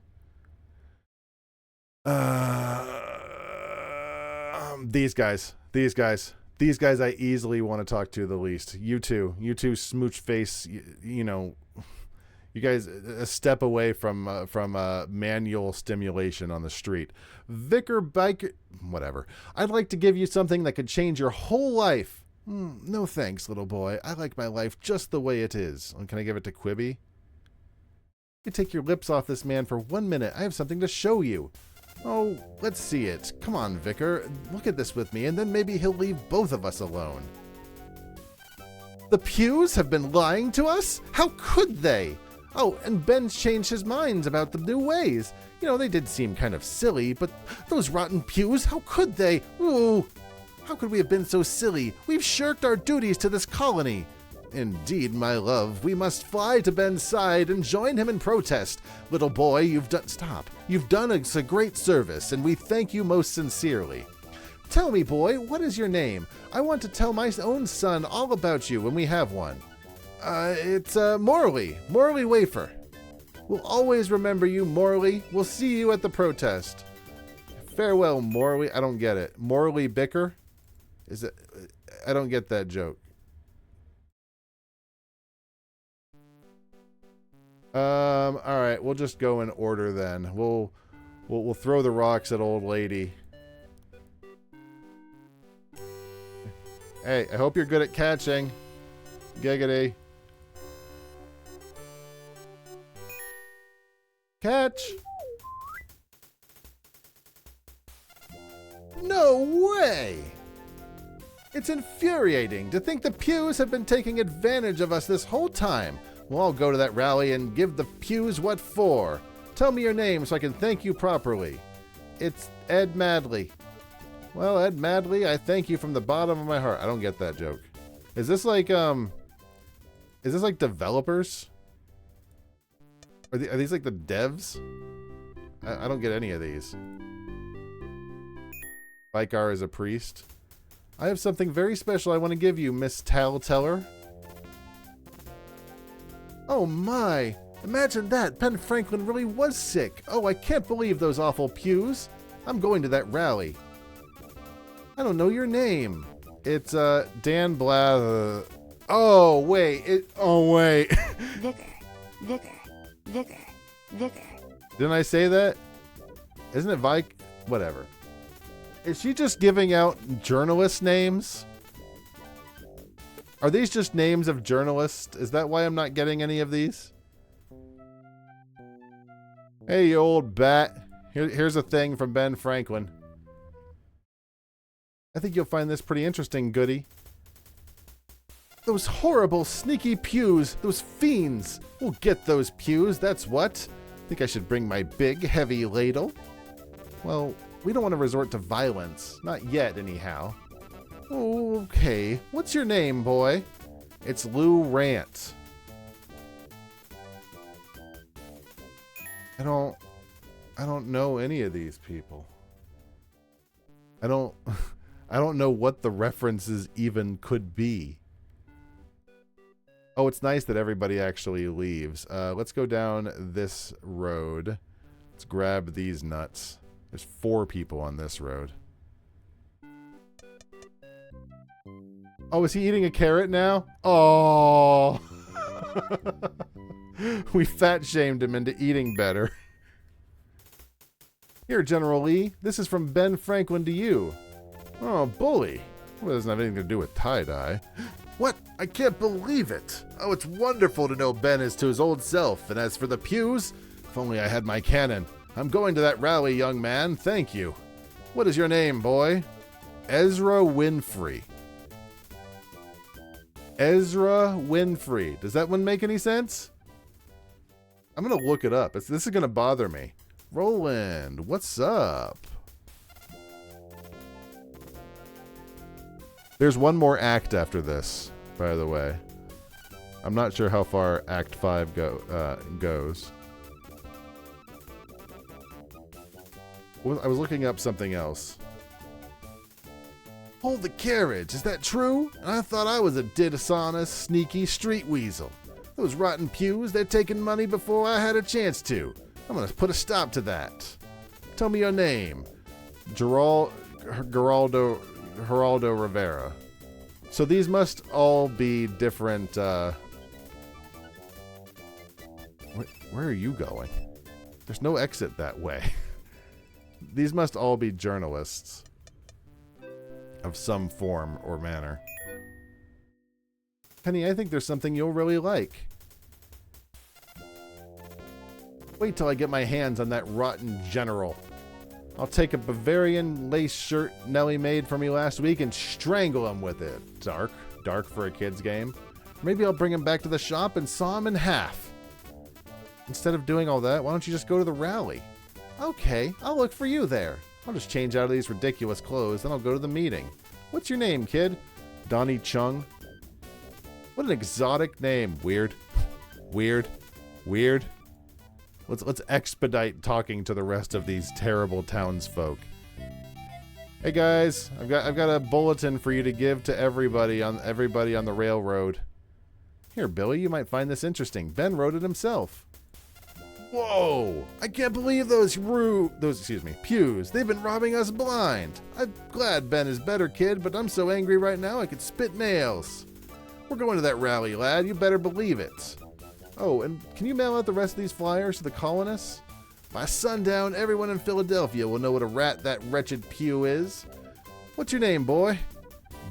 These guys. These guys I easily want to talk to the least. You two smooch face, you know, you guys a step away from manual stimulation on the street. Vicar Biker, whatever. I'd like to give you something that could change your whole life. No thanks, little boy. I like my life just the way it is. Can I give it to Quibi? You take your lips off this man for 1 minute. I have something to show you. Oh, let's see it. Come on, Vicar. Look at this with me, and then maybe he'll leave both of us alone. The Pews have been lying to us? How could they? Oh, and Ben's changed his minds about the new ways. You know, they did seem kind of silly, but those rotten Pews, how could they? Ooh, how could we have been so silly? We've shirked our duties to this colony. Indeed, my love, we must fly to Ben's side and join him in protest. Little boy, you've done us a great service, and we thank you most sincerely. Tell me, boy, what is your name? I want to tell my own son all about you when we have one. It's Morley Wafer. We'll always remember you, Morley. We'll see you at the protest. Farewell, Morley. I don't get it. Morley Bicker? Is it? I don't get that joke. All right, we'll just go in order then. We'll throw the rocks at old lady. Hey, I hope you're good at catching. Giggity. Catch. No way! It's infuriating to think the Pews have been taking advantage of us this whole time. We'll all go to that rally and give the Pews what for. Tell me your name so I can thank you properly. It's Ed Madley. Well, Ed Madley, I thank you from the bottom of my heart. I don't get that joke. Is this like developers? Are these like the devs? I don't get any of these. Vikar is a priest. I have something very special I want to give you, Miss Teller. Oh my! Imagine that! Ben Franklin really was sick! Oh, I can't believe those awful Pews! I'm going to that rally. I don't know your name. It's, Dan Blath. Oh, wait. Vicar. Vicar, Vicar, Vicar. Didn't I say that? Isn't it Vike? Whatever. Is she just giving out journalist names? Are these just names of journalists? Is that why I'm not getting any of these? Hey, you old bat. Here's a thing from Ben Franklin. I think you'll find this pretty interesting, Goody. Those horrible, sneaky pews. Those fiends. We'll get those pews, that's what. Think I should bring my big, heavy ladle? Well, we don't want to resort to violence. Not yet, anyhow. Okay. What's your name, boy? It's Lou Rant. I don't know any of these people. I don't know what the references even could be. Oh, it's nice that everybody actually leaves. Let's go down this road. Let's grab these nuts. There's 4 people on this road. Oh, is he eating a carrot now? Oh. We fat shamed him into eating better. Here, General Lee. This is from Ben Franklin to you. Oh, bully. Well, it doesn't have anything to do with tie-dye. What? I can't believe it. Oh, it's wonderful to know Ben is to his old self. And as for the pews, if only I had my cannon. I'm going to that rally, young man. Thank you. What is your name, boy? Ezra Winfrey. Ezra Winfrey. Does that one make any sense? I'm going to look it up. This is going to bother me. Roland, what's up? There's one more act after this, by the way. I'm not sure how far Act 5 goes. I was looking up something else. Hold the carriage, is that true? I thought I was a dishonest, sneaky street weasel. Those rotten pews, they're taking money before I had a chance to. I'm gonna put a stop to that. Tell me your name. Geraldo Rivera. So these must all be different, where are you going? There's no exit that way. These must all be journalists of some form or manner. Penny, I think there's something you'll really like. Wait till I get my hands on that rotten general. I'll take a Bavarian lace shirt Nellie made for me last week and strangle him with it. Dark for a kid's game. Maybe I'll bring him back to the shop and saw him in half. Instead of doing all that, why don't you just go to the rally? Okay, I'll look for you there. I'll just change out of these ridiculous clothes, then I'll go to the meeting. What's your name, kid? Donnie Chung. What an exotic name. Weird. Let's expedite talking to the rest of these terrible townsfolk. Hey guys, I've got a bulletin for you to give to everybody on the railroad. Here, Billy, you might find this interesting. Ben wrote it himself. Whoa! I can't believe those pews. They've been robbing us blind. I'm glad Ben is better, kid, but I'm so angry right now I could spit nails. We're going to that rally, lad. You better believe it. Oh, and can you mail out the rest of these flyers to the colonists? By sundown, everyone in Philadelphia will know what a rat that wretched pew is. What's your name, boy?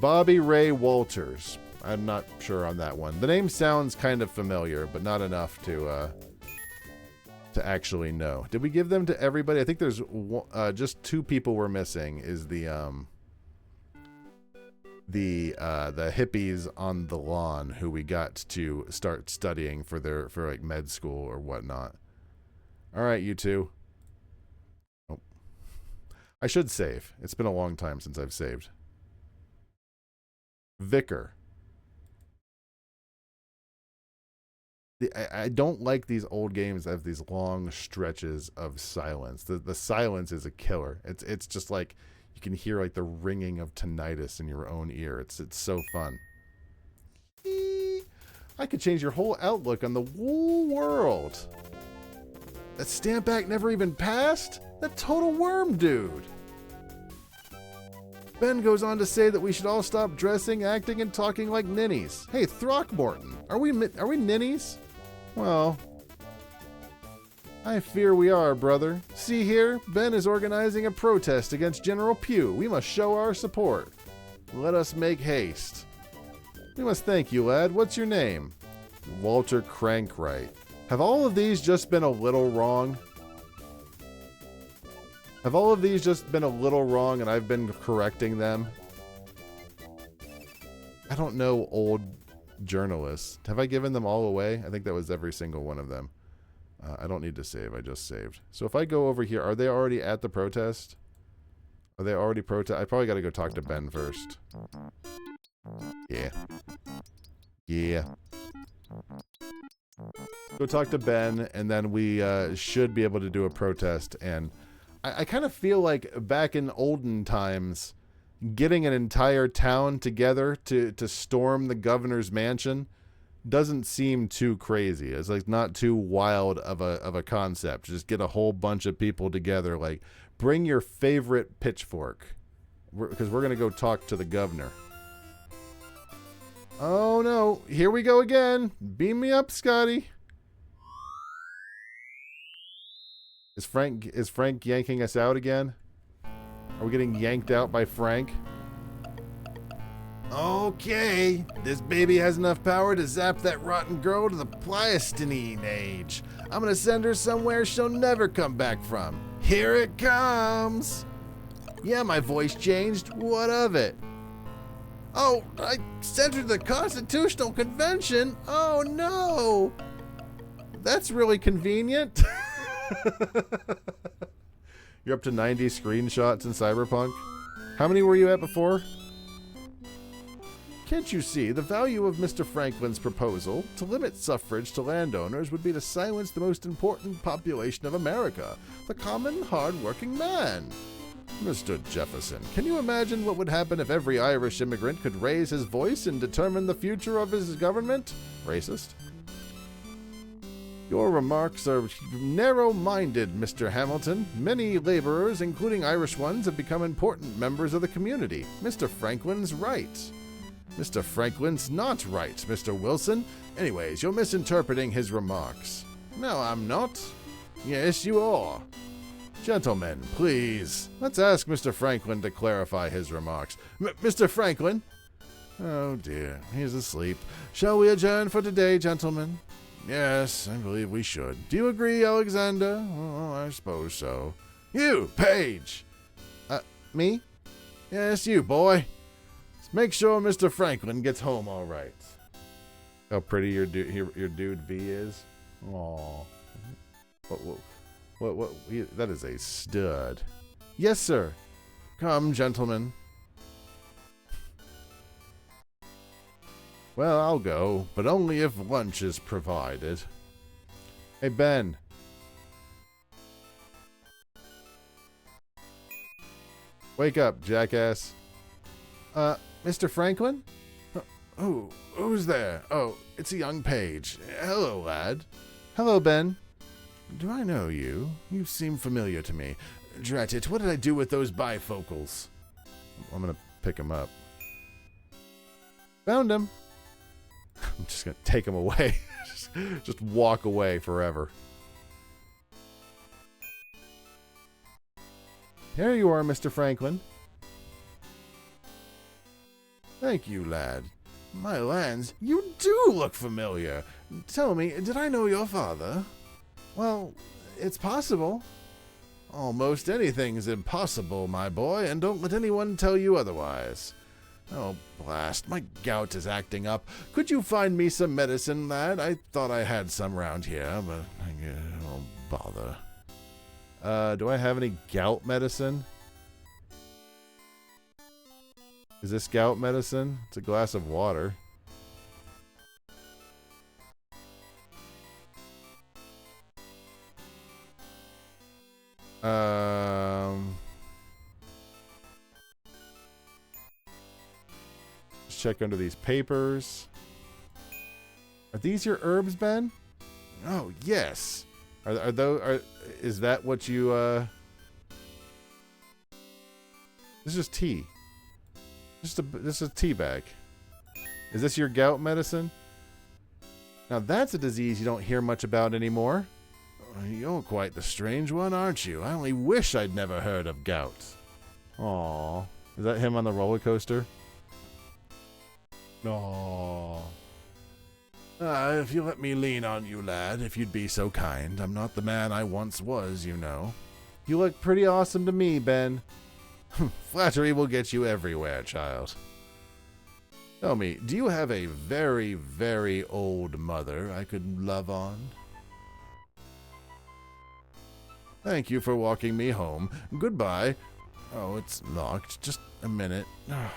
Bobby Ray Walters. I'm not sure on that one. The name sounds kind of familiar, but not enough to actually know. Did we give them to everybody? I think there's just 2 people we're missing. Is the hippies on the lawn who we got to start studying for like med school or whatnot. All right, you two. Oh. I should save. It's been a long time since I've saved. Vicar. I don't like these old games that have these long stretches of silence. The silence is a killer. It's just like you can hear like the ringing of tinnitus in your own ear. It's so fun. I could change your whole outlook on the whole world. That Stamp Act never even passed? That total worm dude. Ben goes on to say that we should all stop dressing, acting, and talking like ninnies. Hey, Throckmorton, are we ninnies? Well, I fear we are, brother. See here, Ben is organizing a protest against General Pugh. We must show our support. Let us make haste. We must thank you, lad. What's your name? Walter Crankwright. Have all of these just been a little wrong? Have all of these just been a little wrong and I've been correcting them? I don't know, old journalists. Have I given them all away? I think that was every single one of them. I don't need to save. I just saved. So if I go over here, are they already at the protest? Are they already protest? I probably got to go talk to Ben first. Yeah. Yeah. Go talk to Ben, and then we should be able to do a protest. And I kind of feel like back in olden times, getting an entire town together to storm the governor's mansion doesn't seem too crazy. It's like not too wild of a concept. Just get a whole bunch of people together. Like, bring your favorite pitchfork, because we're gonna go talk to the governor. Oh no! Here we go again. Beam me up, Scotty. Is Frank yanking us out again? Are we getting yanked out by Frank? Okay, this baby has enough power to zap that rotten girl to the Pleistocene age. I'm gonna send her somewhere she'll never come back from. Here it comes. Yeah, my voice changed. What of it? Oh, I sent her to the Constitutional Convention. Oh no. That's really convenient. You're up to 90 screenshots in Cyberpunk. How many were you at before? Can't you see the value of Mr. Franklin's proposal to limit suffrage to landowners would be to silence the most important population of America, the common, hard-working man? Mr. Jefferson, can you imagine what would happen if every Irish immigrant could raise his voice and determine the future of his government? Racist. Your remarks are narrow-minded, Mr. Hamilton. Many laborers, including Irish ones, have become important members of the community. Mr. Franklin's right. Mr. Franklin's not right, Mr. Wilson. Anyways, you're misinterpreting his remarks. No, I'm not. Yes, you are. Gentlemen, please, let's ask Mr. Franklin to clarify his remarks. Mr. Franklin? Oh dear, he's asleep. Shall we adjourn for today, gentlemen? Yes, I believe we should. Do you agree, Alexander? Oh, I suppose so. You, Paige! Me? Yes, you, boy. Let's make sure Mr. Franklin gets home all right. How pretty your dude V is. Aw. What? That is a stud. Yes, sir. Come, gentlemen. Well, I'll go, but only if lunch is provided. Hey, Ben. Wake up, jackass. Mr. Franklin? Who's there? Oh, it's a young Paige. Hello, lad. Hello, Ben. Do I know you? You seem familiar to me. Drat it, what did I do with those bifocals? I'm gonna pick him up. Found him. I'm just gonna take him away. just walk away forever. Here you are, Mr. Franklin. Thank you, lad. My lands, you do look familiar. Tell me, did I know your father? Well, it's possible. Almost anything's impossible, my boy, and don't let anyone tell you otherwise. Oh, blast, my gout is acting up. Could you find me some medicine, lad? I thought I had some round here, but oh, bother. Do I have any gout medicine? Is this gout medicine? It's a glass of water. Let's check under these papers. Are these your herbs, Ben? Oh, yes. Is that what you, This is just tea. This is a tea bag. Is this your gout medicine? Now that's a disease you don't hear much about anymore. You're quite the strange one, aren't you? I only wish I'd never heard of gout. Aw. Is that him on the roller coaster? Aww. If you let me lean on you, lad, if you'd be so kind. I'm not the man I once was, you know. You look pretty awesome to me, Ben. Flattery will get you everywhere, child. Tell me, do you have a very, very old mother I could love on? Thank you for walking me home. Goodbye. Oh, it's locked. Just a minute. I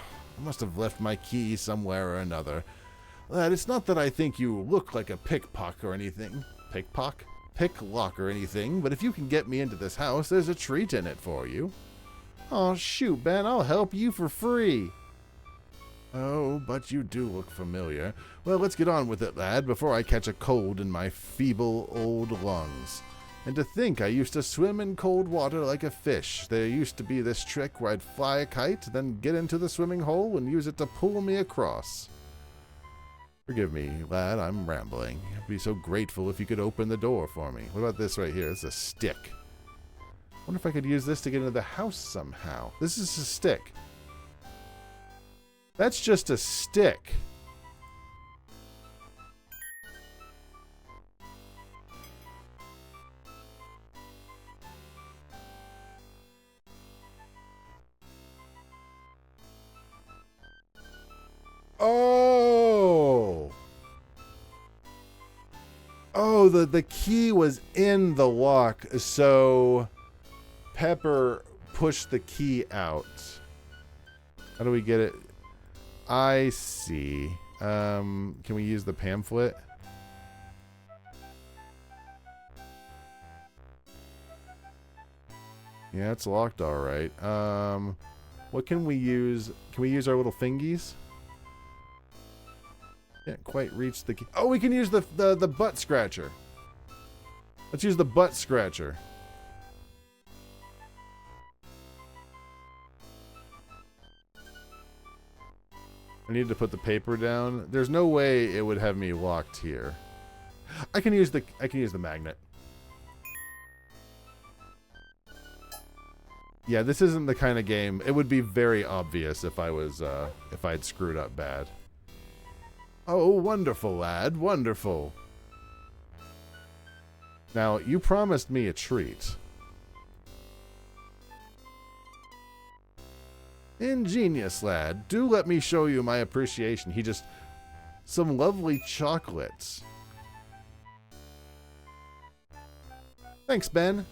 must have left my key somewhere or another. Lad, it's not that I think you look like a pickpocket or anything. Picklock or anything, but if you can get me into this house, there's a treat in it for you. Oh, shoot, Ben, I'll help you for free. Oh, but you do look familiar. Well, let's get on with it, lad, before I catch a cold in my feeble old lungs. And to think I used to swim in cold water like a fish. There used to be this trick where I'd fly a kite, then get into the swimming hole and use it to pull me across. Forgive me, lad, I'm rambling. I'd be so grateful if you could open the door for me. What about this right here? It's a stick. I wonder if I could use this to get into the house somehow. This is a stick. That's just a stick. Oh! Oh, the key was in the lock, so Pepper pushed the key out. How do we get it? I see. Can we use the pamphlet? Yeah, it's locked all right. What can we use? Can we use our little fingies? Can't quite reach the key. Oh, we can use the butt scratcher. Let's use the butt scratcher. I need to put the paper down. There's no way it would have me locked here. I can use the magnet. Yeah, this isn't the kind of game. It would be very obvious if I was if I'd screwed up bad. Oh, wonderful, lad, wonderful. Now, you promised me a treat. Ingenious, lad. Do let me show you my appreciation. Some lovely chocolates. Thanks, Ben.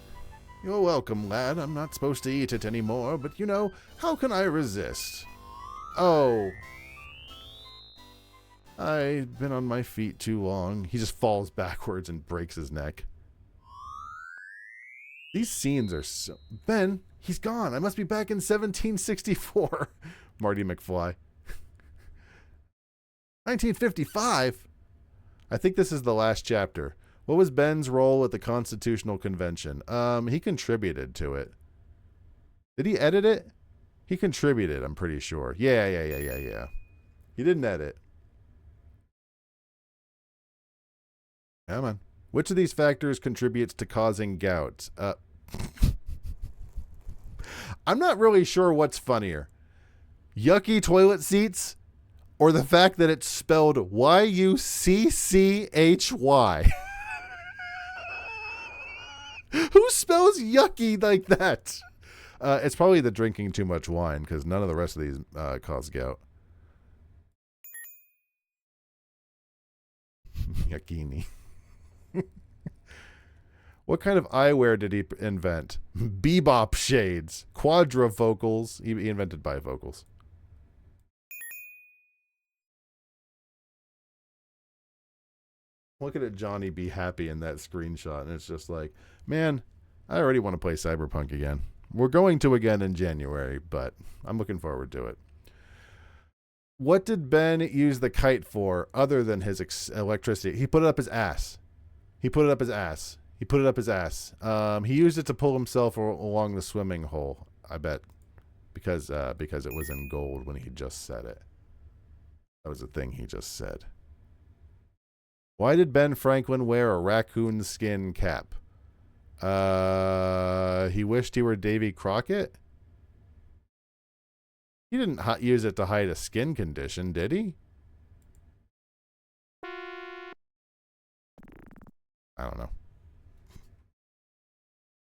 You're welcome, lad. I'm not supposed to eat it anymore, but you know, how can I resist? Oh. I've been on my feet too long. He just falls backwards and breaks his neck. These scenes are so... Ben, he's gone. I must be back in 1764. Marty McFly. 1955? I think this is the last chapter. What was Ben's role at the Constitutional Convention? He contributed to it. Did he edit it? He contributed, I'm pretty sure. Yeah. He didn't edit. Come on. Which of these factors contributes to causing gout? I'm not really sure what's funnier. Yucky toilet seats or the fact that it's spelled Y-U-C-C-H-Y? Who spells yucky like that? It's probably the drinking too much wine because none of the rest of these cause gout. Yuckini. What kind of eyewear did he invent? Bebop shades, quadrifocals. He invented bifocals. Look at Johnny be happy in that screenshot, and it's just like, man, I already want to play Cyberpunk again. We're going to again in January, but I'm looking forward to it. What did Ben use the kite for other than his electricity? He put it up his ass. He used it to pull himself along the swimming hole, I bet, because it was in gold when he just said it. That was the thing he just said. Why did Ben Franklin wear a raccoon skin cap? He wished he were Davy Crockett? He didn't use it to hide a skin condition, did he? I don't know.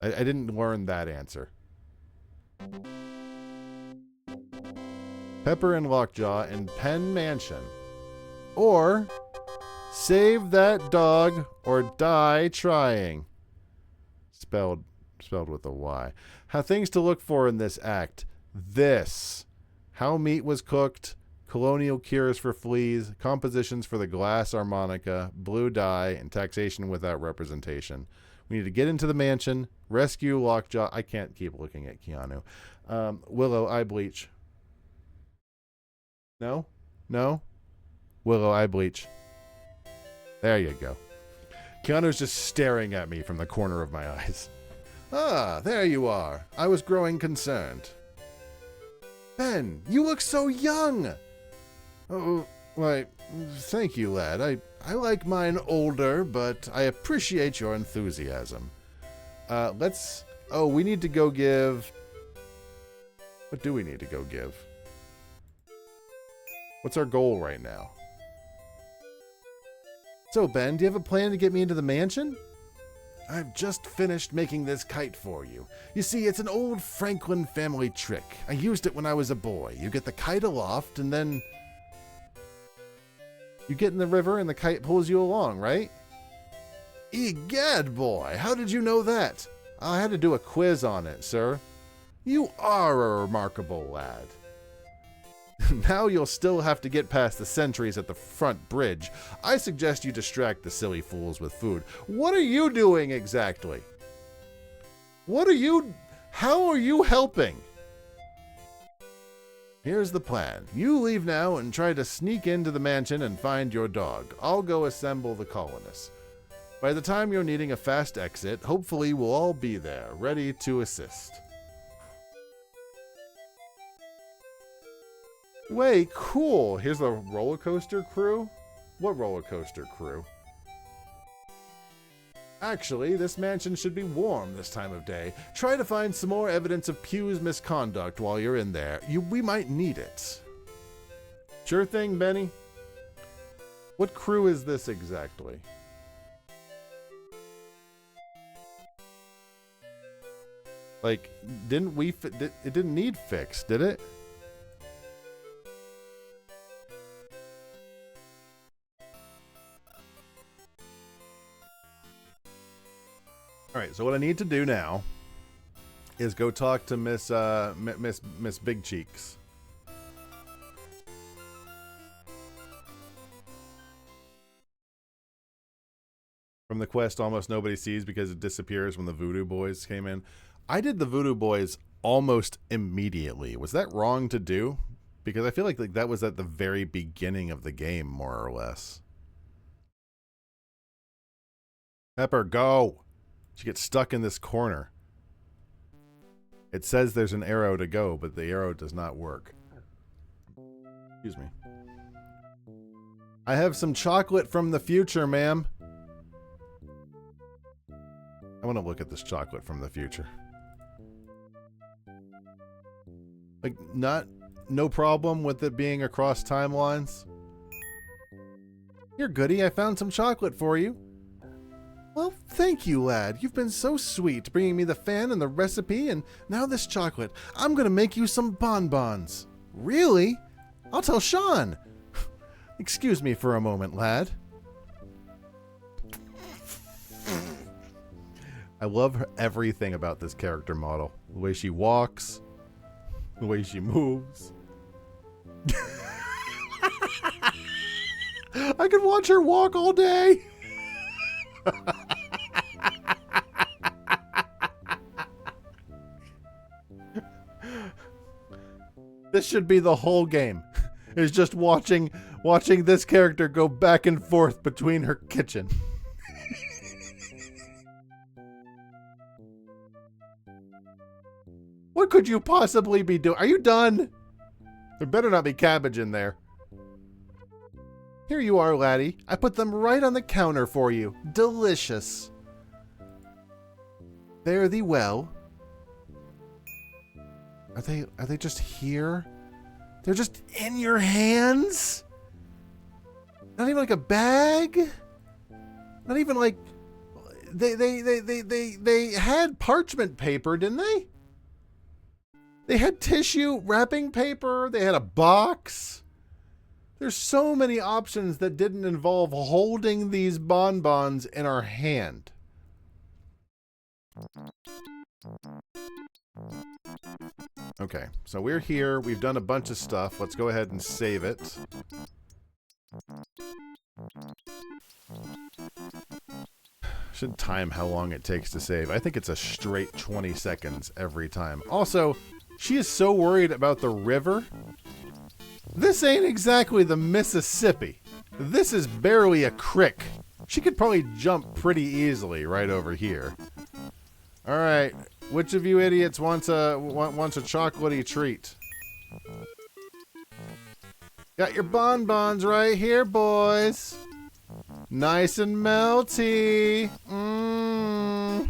I didn't learn that answer. Pepper and Lockjaw in Penn Mansion. Or save that dog or die trying. Spelled with a Y. How things to look for in this act. This. How meat was cooked. Colonial cures for fleas. Compositions for the glass harmonica. Blue dye. And taxation without representation. We need to get into the mansion. Rescue Lockjaw. I can't keep looking at Keanu. Willow eye bleach. No? No? Willow eye bleach. There you go. Keanu's just staring at me from the corner of my eyes. Ah, there you are. I was growing concerned. Ben, you look so young. Oh, why, thank you, lad. I like mine older, but I appreciate your enthusiasm. We need to go give... What do we need to go give? What's our goal right now? So, Ben, do you have a plan to get me into the mansion? I've just finished making this kite for you. You see, it's an old Franklin family trick. I used it when I was a boy. You get the kite aloft, and then... you get in the river, and the kite pulls you along, right? Egad, boy, how did you know that? I had to do a quiz on it, sir. You are a remarkable lad. Now you'll still have to get past the sentries at the front bridge. I suggest you distract the silly fools with food. What are you doing exactly? How are you helping? Here's the plan. You leave now and try to sneak into the mansion and find your dog. I'll go assemble the colonists. By the time you're needing a fast exit, hopefully we'll all be there, ready to assist. Way cool. Here's the roller coaster crew. What roller coaster crew? Actually, this mansion should be warm this time of day. Try to find some more evidence of Pew's misconduct while you're in there. We might need it. Sure thing, Benny. What crew is this exactly? Like, it didn't need fixed, did it? All right, so what I need to do now is go talk to Miss Big Cheeks. From the quest almost nobody sees because it disappears when the Voodoo Boys came in. I did the Voodoo Boys almost immediately. Was that wrong to do? Because I feel like that was at the very beginning of the game, more or less. Pepper, go! She gets stuck in this corner. It says there's an arrow to go, but the arrow does not work. Excuse me. I have some chocolate from the future, ma'am. I want to look at this chocolate from the future. Like, no problem with it being across timelines. Here, goody, I found some chocolate for you. Well, thank you, lad. You've been so sweet, bringing me the fan and the recipe, and now this chocolate. I'm gonna make you some bonbons. Really? I'll tell Sean. Excuse me for a moment, lad. I love everything about this character model. The way she walks, the way she moves. I could watch her walk all day. This should be the whole game. Is just watching this character go back and forth between her kitchen. What could you possibly be doing? Are you done? There better not be cabbage in there. Here you are, laddie. I put them right on the counter for you. Delicious. Fare thee well. Are they just here? They're just in your hands? Not even like a bag? Not even like they had parchment paper, didn't they? They had tissue wrapping paper, they had a box. There's so many options that didn't involve holding these bonbons in our hand. Okay, so we're here. We've done a bunch of stuff. Let's go ahead and save it. Should time how long it takes to save. I think it's a straight 20 seconds every time. Also, she is so worried about the river. This ain't exactly the Mississippi. This is barely a creek. She could probably jump pretty easily right over here. All right, which of you idiots wants a chocolatey treat? Got your bonbons right here, boys. Nice and melty. Mmm.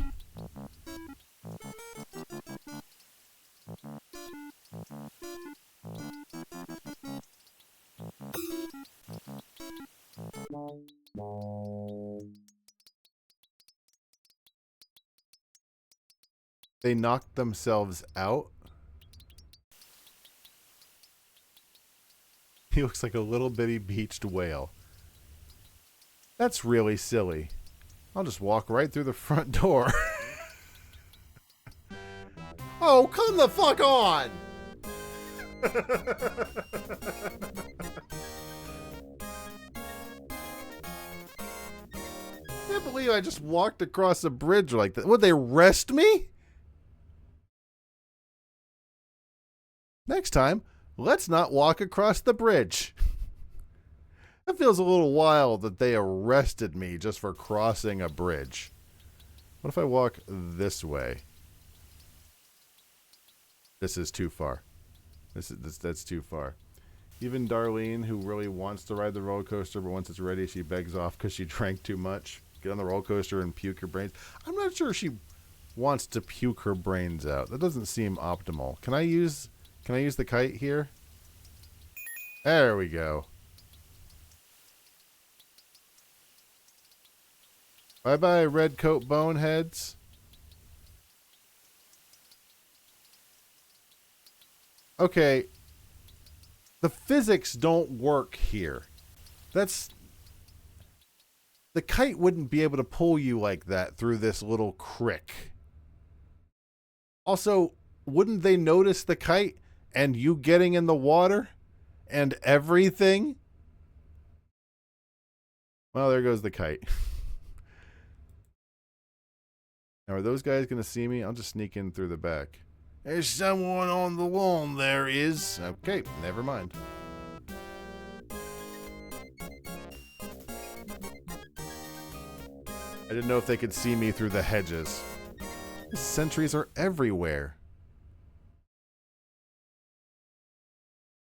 They knocked themselves out. He looks like a little bitty beached whale. That's really silly. I'll just walk right through the front door. Oh, come the fuck on! I can't believe I just walked across a bridge like that. Would they arrest me? Next time, let's not walk across the bridge. That feels a little wild that they arrested me just for crossing a bridge. What if I walk this way? This is too far. That's too far. Even Darlene, who really wants to ride the roller coaster, but once it's ready, she begs off because she drank too much. Get on the roller coaster and puke her brains. I'm not sure she wants to puke her brains out. That doesn't seem optimal. Can I use the kite here? There we go. Bye-bye, red coat boneheads. Okay. The physics don't work here. The kite wouldn't be able to pull you like that through this little crick. Also, wouldn't they notice the kite and you getting in the water and everything? Well, there goes the kite. Now, are those guys going to see me? I'll just sneak in through the back. There's someone on the lawn, there is. Okay, never mind. I didn't know if they could see me through the hedges. The sentries are everywhere.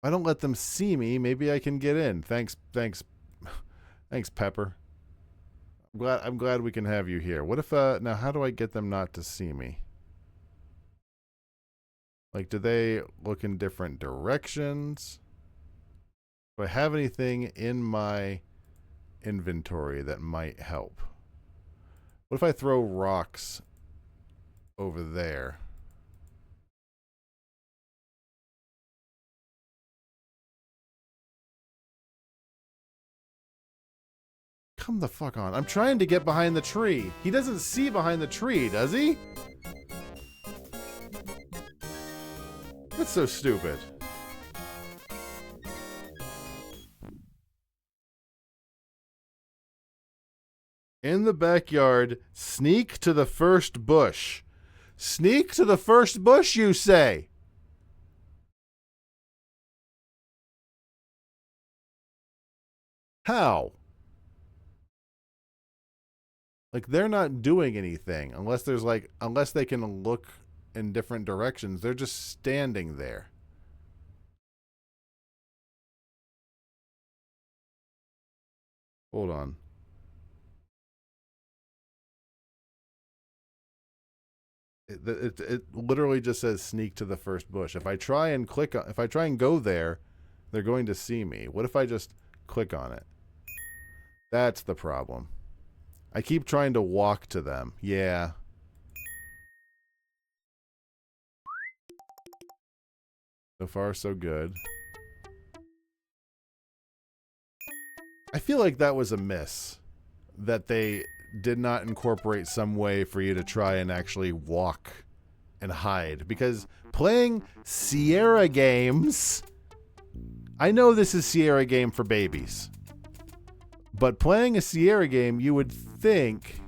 If I don't let them see me, maybe I can get in. Thanks, Pepper. I'm glad we can have you here. What if now how do I get them not to see me? Like, do they look in different directions? Do I have anything in my inventory that might help? What if I throw rocks over there? Come the fuck on. I'm trying to get behind the tree. He doesn't see behind the tree, does he? That's so stupid. In the backyard, sneak to the first bush. Sneak to the first bush, you say? How? Like, they're not doing anything unless they can look in different directions. They're just standing there. Hold on. It literally just says sneak to the first bush. If I try and if I try and go there, they're going to see me. What if I just click on it? That's the problem. I keep trying to walk to them. Yeah. So far, so good. I feel like that was a miss. That they did not incorporate some way for you to try and actually walk and hide. Because playing Sierra games... I know this is Sierra game for babies. But playing a Sierra game, you would think...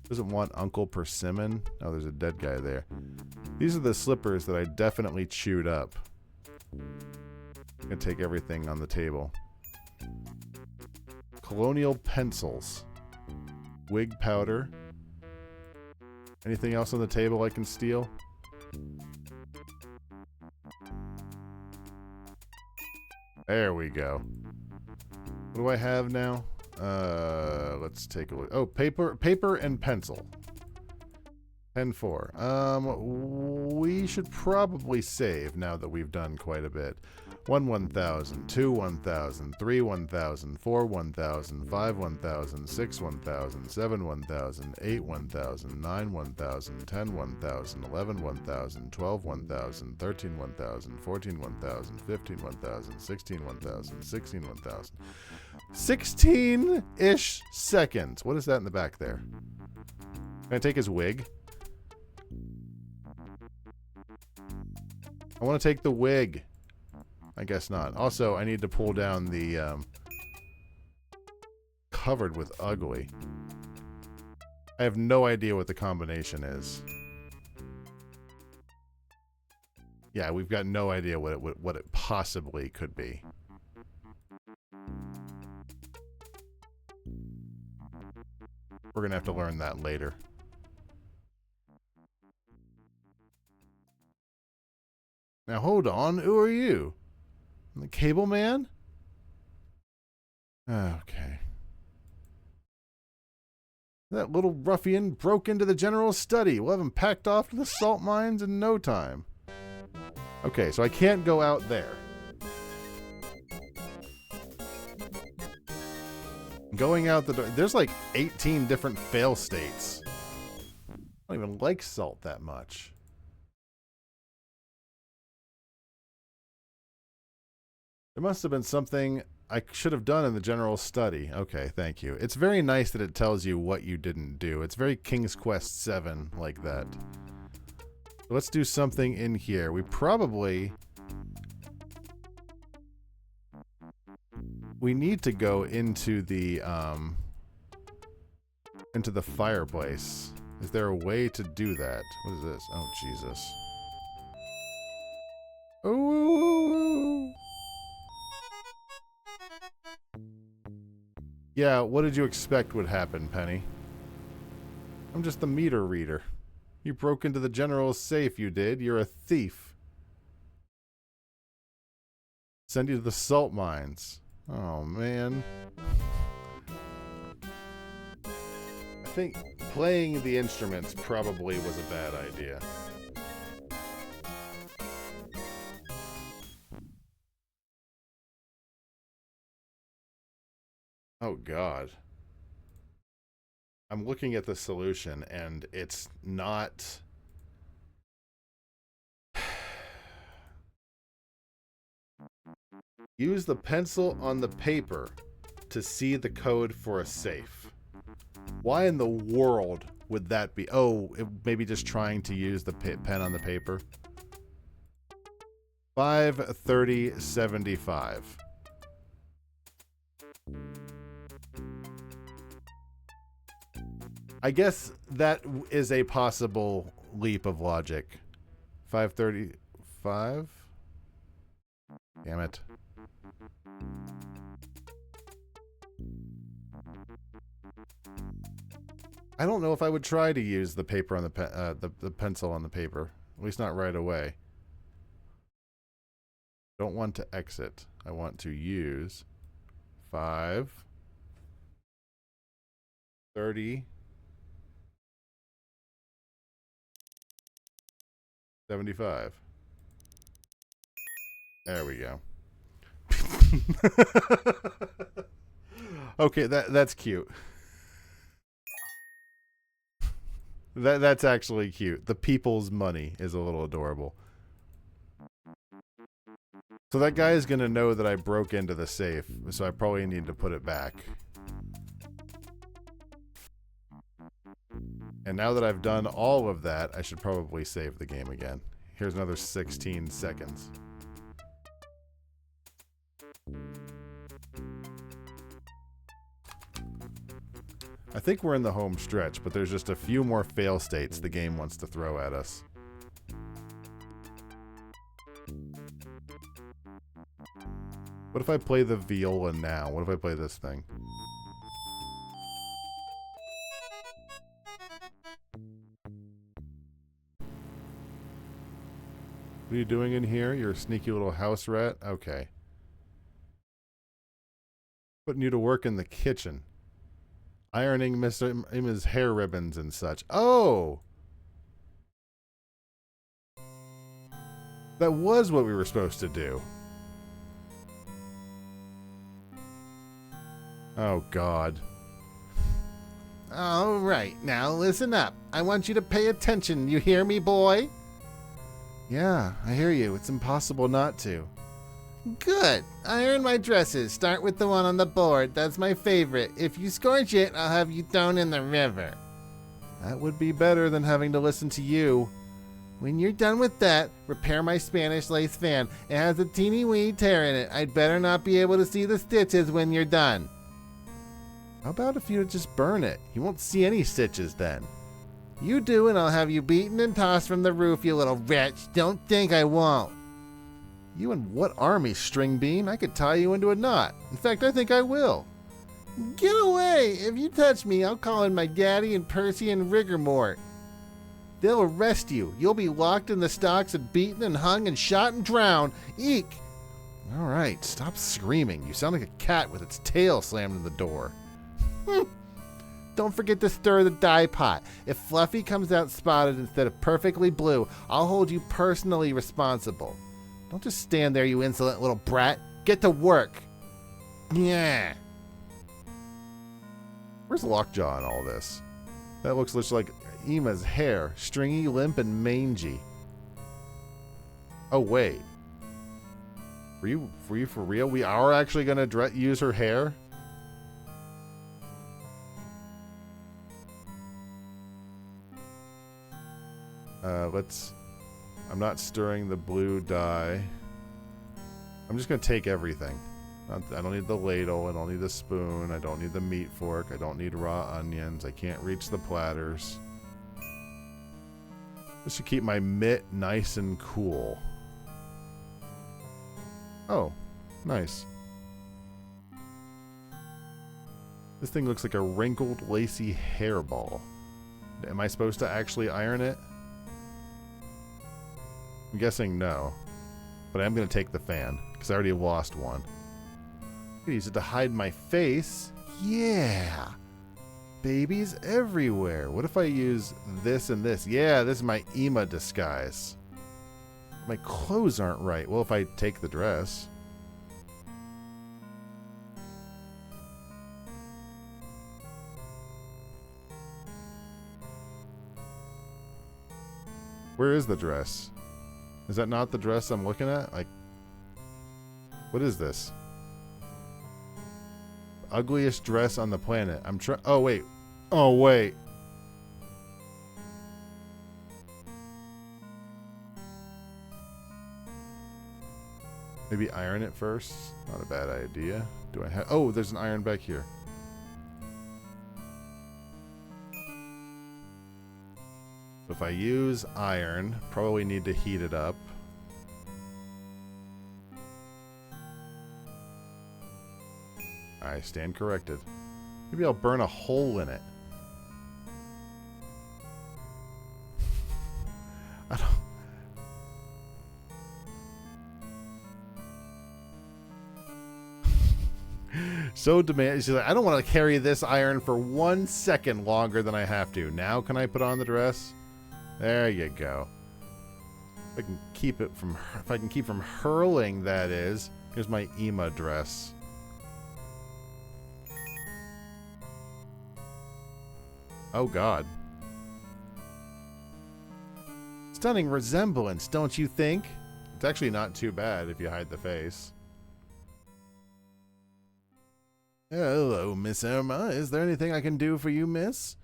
Doesn't want Uncle Persimmon? Oh, there's a dead guy there. These are the slippers that I definitely chewed up. I'm gonna take everything on the table. Colonial pencils. Wig powder. Anything else on the table I can steal? There we go. What do I have now? Let's take a look. Oh, paper and pencil. Pen 4. We should probably save now that we've done quite a bit. 1 1,000, 2 1,000, 3 1,000, 4 1,000, 5 1,000, 6 1,000, 7 1,000, 8 1,000, 9 1,000, 10 1,000, 11 1,000, 12 1,000, 13 1,000, 14 1,000, 15 1,000, 16 1,000, 16 1,000. 16-ish seconds. What is that in the back there? Can I take his wig? I want to take the wig. I guess not. Also, I need to pull down the covered with ugly. I have no idea what the combination is. Yeah, we've got no idea what it possibly could be. We're gonna have to learn that later. Now hold on, who are you? The cable man? Okay. That little ruffian broke into the general's study. We'll have him packed off to the salt mines in no time. Okay, so I can't go out there. Going out the door. There's like 18 different fail states. I don't even like salt that much. There must have been something I should have done in the general study. Okay, thank you. It's very nice that it tells you what you didn't do. It's very King's Quest 7 like that. So let's do something in here. We probably... We need to go into the fireplace. Is there a way to do that? What is this? Oh, Jesus. Ooh. Yeah, what did you expect would happen, Penny? I'm just the meter reader. You broke into the general's safe, you did. You're a thief. Send you to the salt mines. Oh, man. I think playing the instruments probably was a bad idea. Oh, God. I'm looking at the solution, and it's not... Use the pencil on the paper to see the code for a safe. Why in the world would that be? Oh, maybe just trying to use the pen on the paper. 53075. I guess that is a possible leap of logic. 535? Damn it. I don't know if I would try to use the paper on the pencil on the paper. At least not right away. Don't want to exit. I want to use 530. 75. There we go. Okay, that's cute. That's actually cute. The people's money is a little adorable. So that guy is going to know that I broke into the safe, so I probably need to put it back. And now that I've done all of that, I should probably save the game again. Here's another 16 seconds. I think we're in the home stretch, but there's just a few more fail states the game wants to throw at us. What if I play the viola now? What if I play this thing? What are you doing in here? You're a sneaky little house rat? Okay. Putting you to work in the kitchen. Ironing Mr. Emma's hair ribbons and such. Oh! That was what we were supposed to do. Oh, God. All right, now listen up. I want you to pay attention. You hear me, boy? Yeah, I hear you. It's impossible not to. Good. Iron my dresses. Start with the one on the board. That's my favorite. If you scorch it, I'll have you thrown in the river. That would be better than having to listen to you. When you're done with that, repair my Spanish lace fan. It has a teeny weeny tear in it. I'd better not be able to see the stitches when you're done. How about if you just burn it? You won't see any stitches then. You do, and I'll have you beaten and tossed from the roof, you little wretch. Don't think I won't. You and what army, String Bean? I could tie you into a knot. In fact, I think I will. Get away! If you touch me, I'll call in my daddy and Percy and Rigormort. They'll arrest you. You'll be locked in the stocks and beaten and hung and shot and drowned. Eek! All right, stop screaming. You sound like a cat with its tail slammed in the door. Don't forget to stir the dye pot. If Fluffy comes out spotted instead of perfectly blue, I'll hold you personally responsible. Don't just stand there, you insolent little brat. Get to work. Yeah. Where's Lockjaw in all this? That looks just like Emma's hair. Stringy, limp, and mangy. Oh, wait. Were you for real? We are actually going to use her hair? I'm not stirring the blue dye. I'm just going to take everything. I don't need the ladle. I don't need the spoon. I don't need the meat fork. I don't need raw onions. I can't reach the platters. This should keep my mitt nice and cool. Oh, nice. This thing looks like a wrinkled, lacy hairball. Am I supposed to actually iron it? I'm guessing no. But I'm going to take the fan, because I already lost one. I can use it to hide my face. Yeah! Babies everywhere. What if I use this and this? Yeah, this is my Emma disguise. My clothes aren't right. Well, if I take the dress. Where is the dress? Is that not the dress I'm looking at? Like, what is this? Ugliest dress on the planet. I'm trying. Oh, wait. Oh, wait. Maybe iron it first. Not a bad idea. Do I have... Oh, there's an iron back here. If I use iron, probably need to heat it up. I stand corrected. Maybe I'll burn a hole in it. I don't... So demand. She's like, I don't want to carry this iron for 1 second longer than I have to. Now can I put on the dress? There you go. If I can keep from hurling, that is. Here's my email address. Oh God. Stunning resemblance, don't you think? It's actually not too bad if you hide the face. Hello, Miss Irma. Is there anything I can do for you, miss?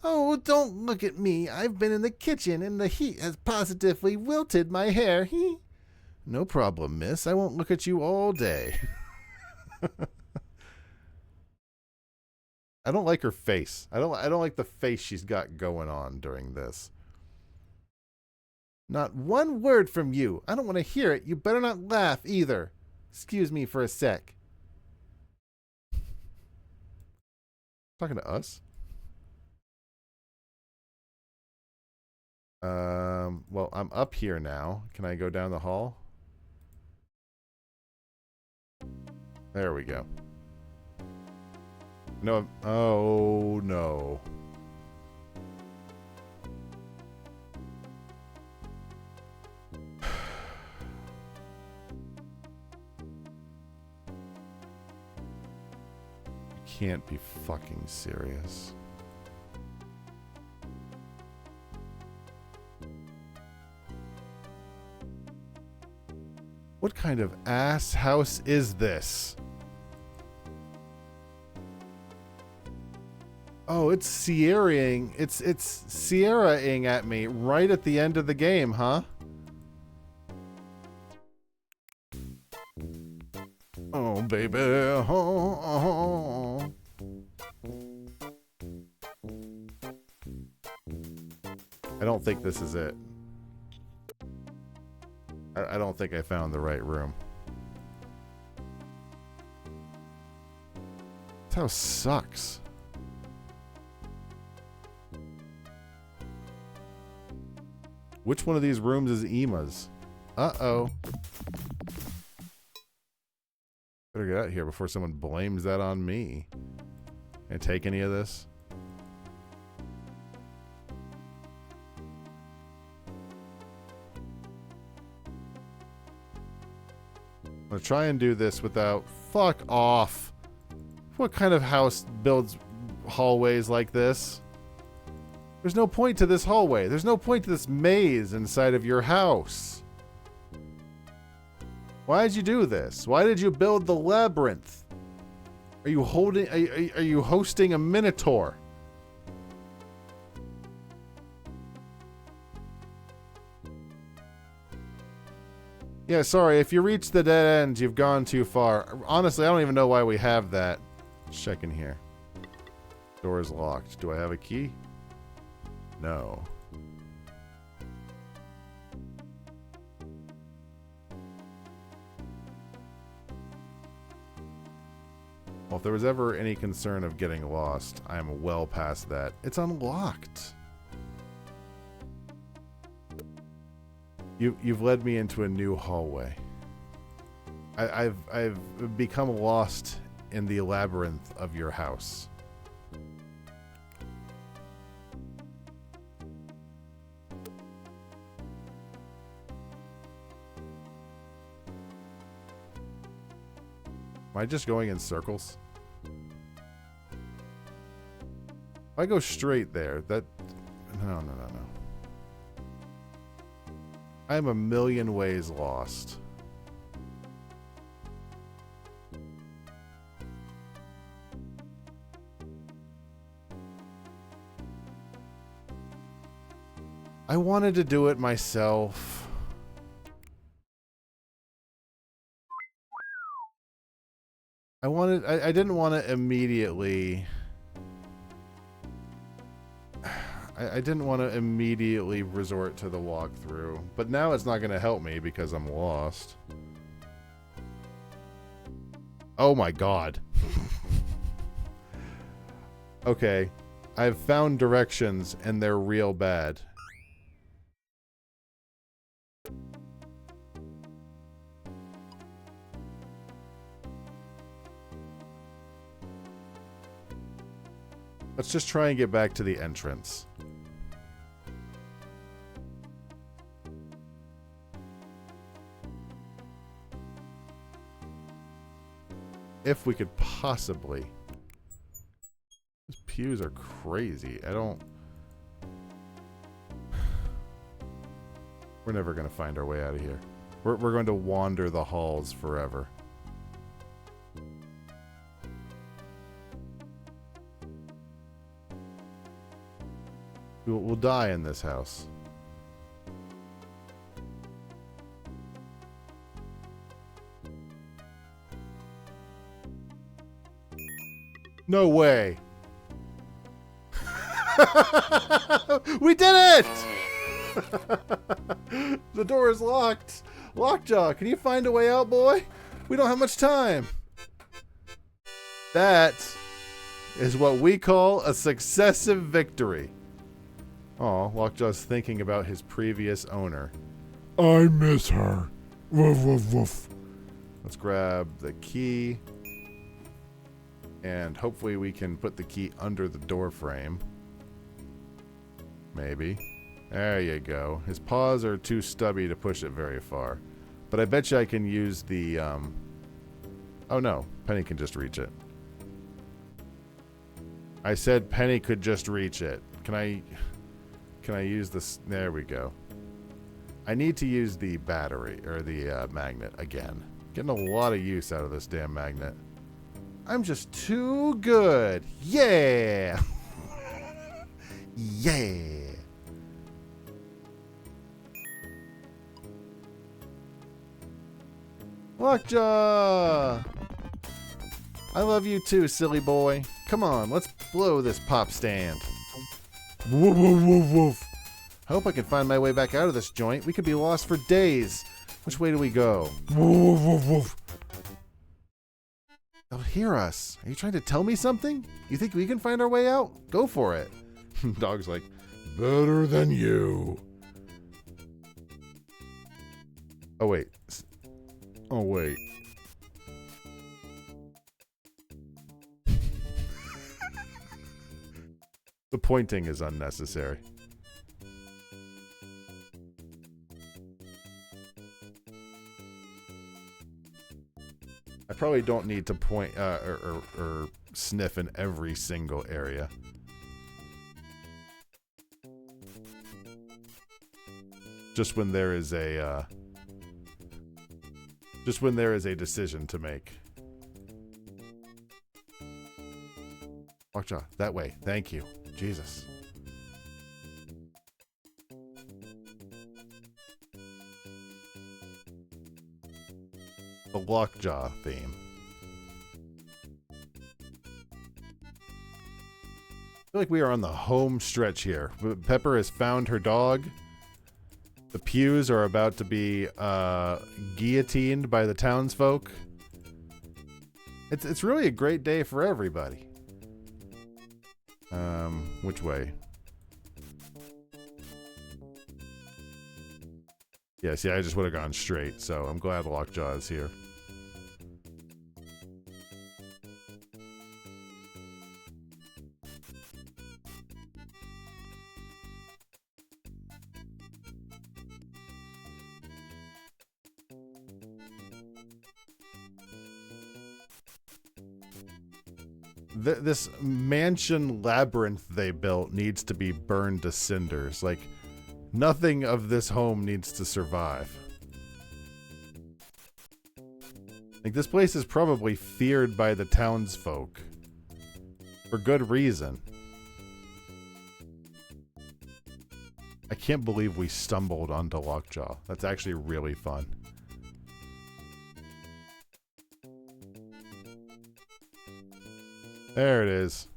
Oh, don't look at me. I've been in the kitchen and the heat has positively wilted my hair. No problem, miss. I won't look at you all day. I don't like her face. I don't like the face she's got going on during this. Not one word from you. I don't want to hear it. You better not laugh either. Excuse me for a sec. Talking to us? Well, I'm up here now. Can I go down the hall? There we go. No, oh no. You can't be fucking serious. What kind of ass house is this? Oh, it's Sierra-ing. It's Sierra-ing at me right at the end of the game, huh? Oh, baby. Oh, oh. I don't think this is it. I don't think I found the right room. This house sucks. Which one of these rooms is Ema's? Uh-oh. Better get out of here before someone blames that on me. Can I take any of this? I'm gonna try and do this without... Fuck off. What kind of house builds hallways like this? There's no point to this hallway. There's no point to this maze inside of your house. Why did you do this? Why did you build the labyrinth? Are you holding... Are you hosting a minotaur? Yeah, sorry, if you reach the dead end, you've gone too far. Honestly, I don't even know why we have that. Let's check in here. Door is locked. Do I have a key? No. Well, if there was ever any concern of getting lost, I am well past that. It's unlocked. You've led me into a new hallway. I've become lost in the labyrinth of your house. Am I just going in circles? If I go straight there, that... No. I'm a million ways lost. I wanted to do it myself. I didn't want to immediately... I didn't want to immediately resort to the walkthrough, but now it's not going to help me because I'm lost. Oh my god. Okay, I've found directions and they're real bad. Let's just try and get back to the entrance. if we could possibly. These pews are crazy. I don't... We're never going to find our way out of here. We're going to wander the halls forever. We'll die in this house. No way. We did it! The door is locked. Lockjaw, can you find a way out, boy? We don't have much time. That is what we call a successive victory. Oh, Lockjaw's thinking about his previous owner. I miss her. Woof, woof, woof. Let's grab the key. And hopefully we can put the key under the door frame. Maybe. There you go. His paws are too stubby to push it very far. But I bet you I can use the, Oh no, Penny can just reach it. I said Penny could just reach it. Can I use this? There we go. I need to use the battery, or the magnet again. Getting a lot of use out of this damn magnet. I'm just too good. Yeah! Yeah! Lockjaw! I love you too, silly boy. Come on, let's blow this pop stand. Woof, woof, woof, woof. I hope I can find my way back out of this joint. We could be lost for days. Which way do we go? Woof, woof, woof, woof. They'll hear us. Are you trying to tell me something? You think we can find our way out? Go for it. Dog's like, Better than you. oh wait. Oh wait. The pointing is unnecessary. I probably don't need to point or sniff in every single area. Just when there is a decision to make. Lockjaw, that way. Thank you. Jesus. The Lockjaw theme. I feel like we are on the home stretch here. Pepper has found her dog. The pews are about to be guillotined by the townsfolk. It's really a great day for everybody. Which way? Yeah, see, I just would have gone straight, so I'm glad Lockjaw is here. This mansion labyrinth they built needs to be burned to cinders. Like, nothing of this home needs to survive. Like, this place is probably feared by the townsfolk. For good reason. I can't believe we stumbled onto Lockjaw. That's actually really fun. There it is.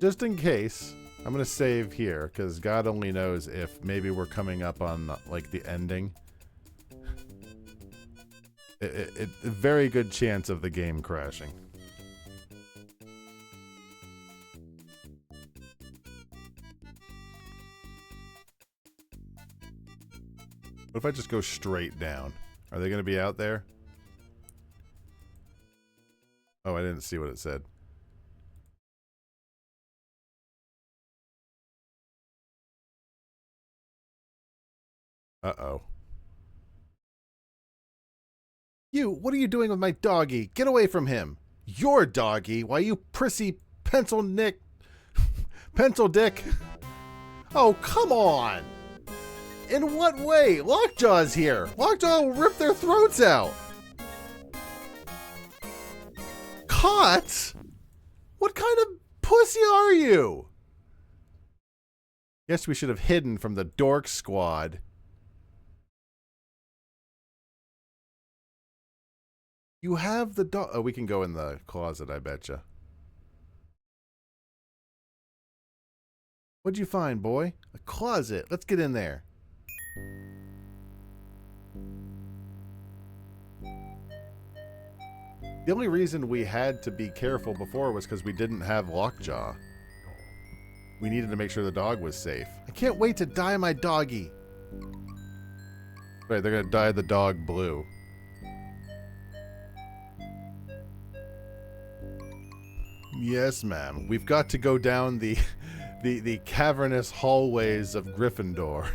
Just in case, I'm going to save here, because God only knows if maybe we're coming up on, like, the ending. A very good chance of the game crashing. What if I just go straight down? Are they going to be out there? Oh, I didn't see what it said. Uh-oh. You, what are you doing with my doggy? Get away from him. Your doggy? Why, you prissy pencil nick... pencil dick. Oh, come on. In what way? Lockjaw's here. Lockjaw will rip their throats out. Caught? What kind of pussy are you? Guess we should have hidden from the dork squad. You have the dog. Oh, we can go in the closet, I betcha. What'd you find, boy? A closet. Let's get in there. The only reason we had to be careful before was because we didn't have Lockjaw. We needed to make sure the dog was safe. I can't wait to dye my doggy. Right, they're gonna dye the dog blue. Yes, ma'am. We've got to go down the cavernous hallways of Gryffindor.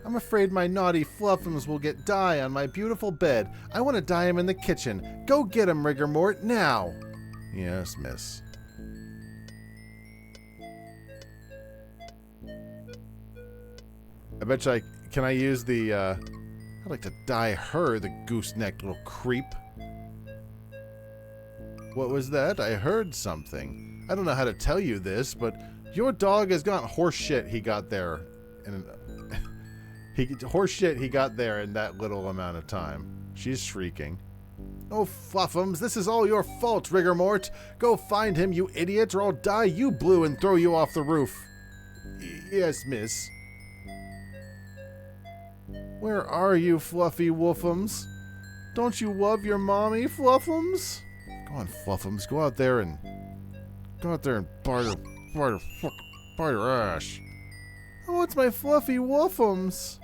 I'm afraid my naughty fluffums will get dye on my beautiful bed. I want to dye him in the kitchen. Go get him, Rigormort, now. Yes, miss. I bet you can I use the, I'd like to dye her, the goose-necked little creep. What was that? I heard something. I don't know how to tell you this, but your dog has got horse shit he got there. Horse shit he got there in that little amount of time. She's shrieking. Oh, Fluffums, this is all your fault, Rigormort. Go find him, you idiot, or I'll dye you blue and throw you off the roof. Yes, miss. Where are you, Fluffy Woofums? Don't you love your mommy, Fluffums? Go on, Fluffums. Go out there and bite her ass. Oh, it's my Fluffy Woofums.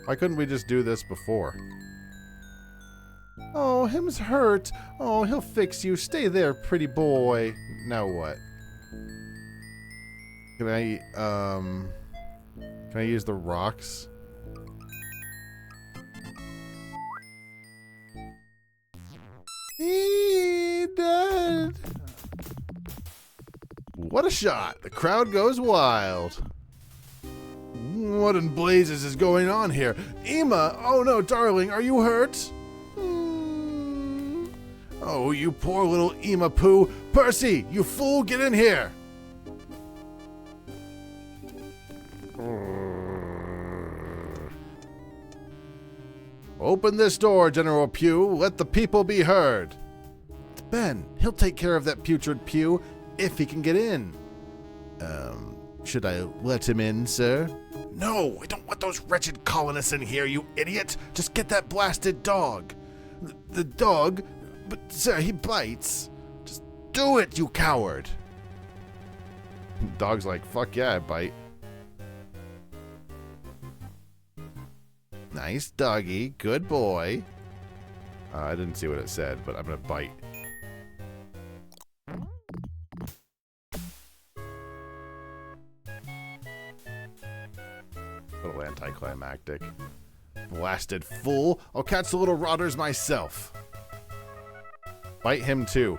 Why couldn't we just do this before? Oh, him's hurt. Oh, he'll fix you. Stay there, pretty boy. Now what? Can I use the rocks? He dead. What a shot. The crowd goes wild. What in blazes is going on here? Emma! Oh no, darling, are you hurt? Oh, you poor little Emma Poo. Percy, you fool, get in here! Open this door, General Pugh. Let the people be heard. It's Ben. He'll take care of that putrid Pugh if he can get in. Should I let him in, sir? No, I don't want those wretched colonists in here, you idiot. Just get that blasted dog. The dog? But, sir, he bites. Just do it, you coward. Dog's like, fuck yeah, I bite. Nice doggy. Good boy. I didn't see what it said, but I'm gonna bite. A little anticlimactic. Blasted fool. I'll catch the little rotters myself. Bite him too.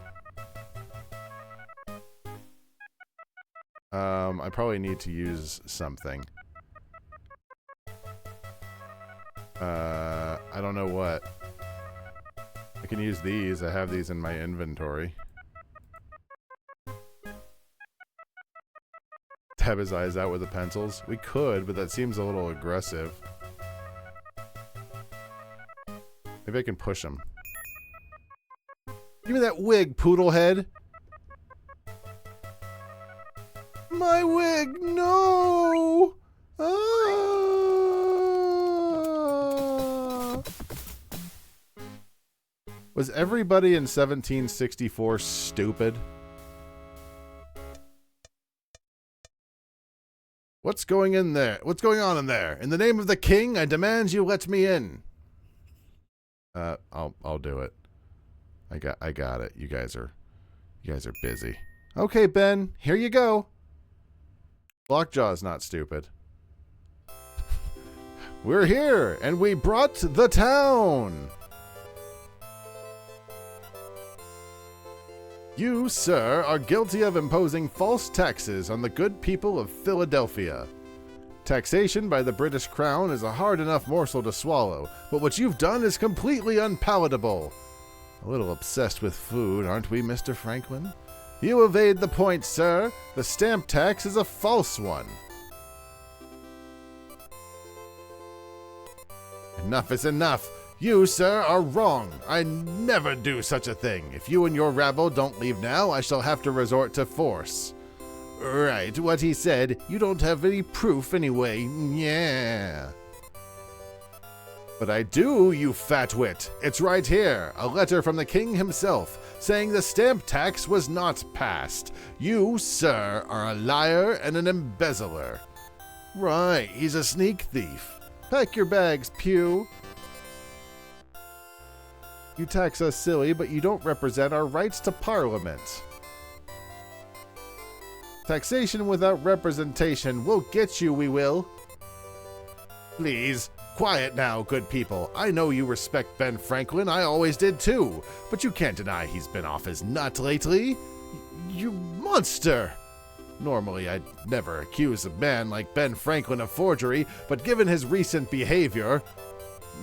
I probably need to use something. I don't know what. I can use these. I have these in my inventory. Tab his eyes out with the pencils. We could, but that seems a little aggressive. Maybe I can push him. Give me that wig, poodlehead. My wig, no! Ah! Was everybody in 1764 stupid? What's going in there? What's going on in there? In the name of the king, I demand you let me in. I'll do it. I got it. You guys are busy. Okay, Ben, here you go. Lockjaw's not stupid. We're here, and we brought the town. You, sir, are guilty of imposing false taxes on the good people of Philadelphia. Taxation by the British Crown is a hard enough morsel to swallow, but what you've done is completely unpalatable. A little obsessed with food, aren't we, Mr. Franklin? You evade the point, sir. The stamp tax is a false one. Enough is enough. You, sir, are wrong. I never do such a thing. If you and your rabble don't leave now, I shall have to resort to force. Right, what he said. You don't have any proof anyway. Yeah. But I do, you fatwit. It's right here. A letter from the king himself, saying the stamp tax was not passed. You, sir, are a liar and an embezzler. Right, he's a sneak thief. Pack your bags, Pew. You tax us silly, but you don't represent our rights to Parliament. Taxation without representation will get you, we will. Please, quiet now, good people. I know you respect Ben Franklin, I always did too, but you can't deny he's been off his nut lately. You monster! Normally, I'd never accuse a man like Ben Franklin of forgery, but given his recent behavior...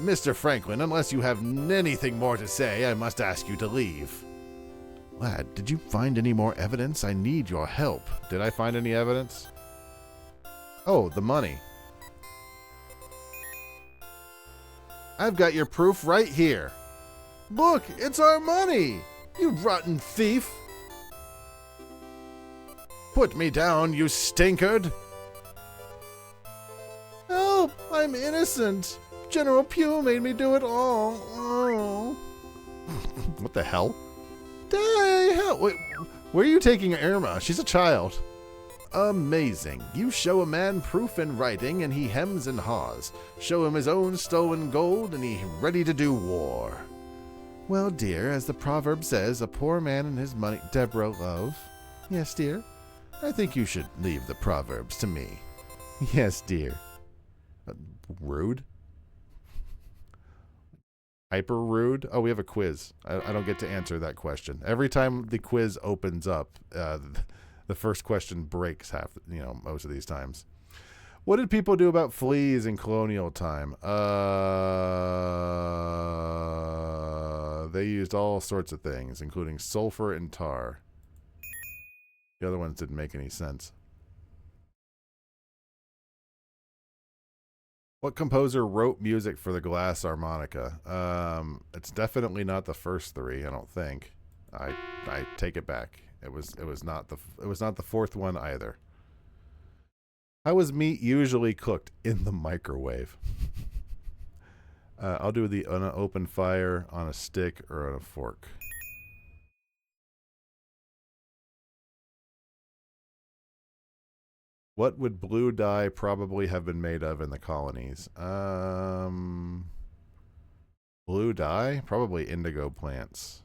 Mr. Franklin, unless you have anything more to say, I must ask you to leave. Lad, did you find any more evidence? I need your help. Did I find any evidence? Oh, the money. I've got your proof right here. Look, it's our money! You rotten thief! Put me down, you stinkard! Help! I'm innocent! General Pugh made me do it all. Oh. What the hell? Die hell! Wait, where are you taking Irma? She's a child. Amazing. You show a man proof in writing and he hems and haws. Show him his own stolen gold and he's ready to do war. Well, dear, as the proverb says, a poor man and his money... Deborah, love. Yes, dear? I think you should leave the proverbs to me. Yes, dear. Rude? Hyper rude? Oh, we have a quiz. I don't get to answer that question. Every time the quiz opens up, the first question breaks most of these times. What did people do about fleas in colonial time? They used all sorts of things, including sulfur and tar. The other ones didn't make any sense. What composer wrote music for the glass harmonica? It's definitely not the first three, I don't think. I take it back. It was not the fourth one either. How was meat usually cooked? In the microwave. I'll do the on an open fire, on a stick, or on a fork. What would blue dye probably have been made of in the colonies? Blue dye? Probably indigo plants.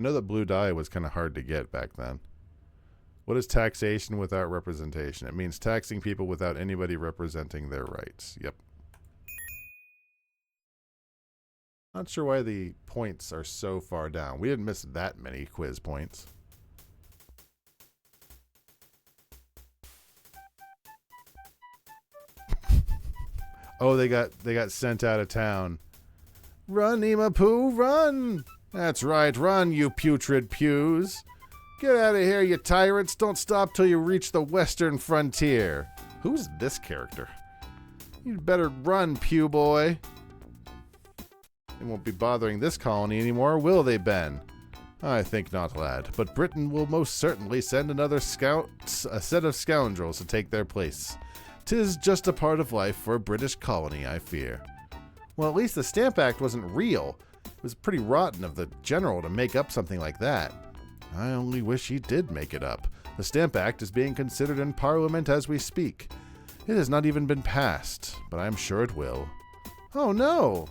I know that blue dye was kind of hard to get back then. What is taxation without representation? It means taxing people without anybody representing their rights. Yep. Not sure why the points are so far down. We didn't miss that many quiz points. Oh, they got sent out of town. Run, Ema-Poo, run! That's right, run, you putrid pews. Get out of here, you tyrants. Don't stop till you reach the western frontier. Who's this character? You'd better run, Pew boy. They won't be bothering this colony anymore, will they, Ben? I think not, lad. But Britain will most certainly send another a set of scoundrels to take their place. 'Tis just a part of life for a British colony, I fear. Well, at least the Stamp Act wasn't real. It was pretty rotten of the general to make up something like that. I only wish he did make it up. The Stamp Act is being considered in Parliament as we speak. It has not even been passed, but I am sure it will. Oh, no!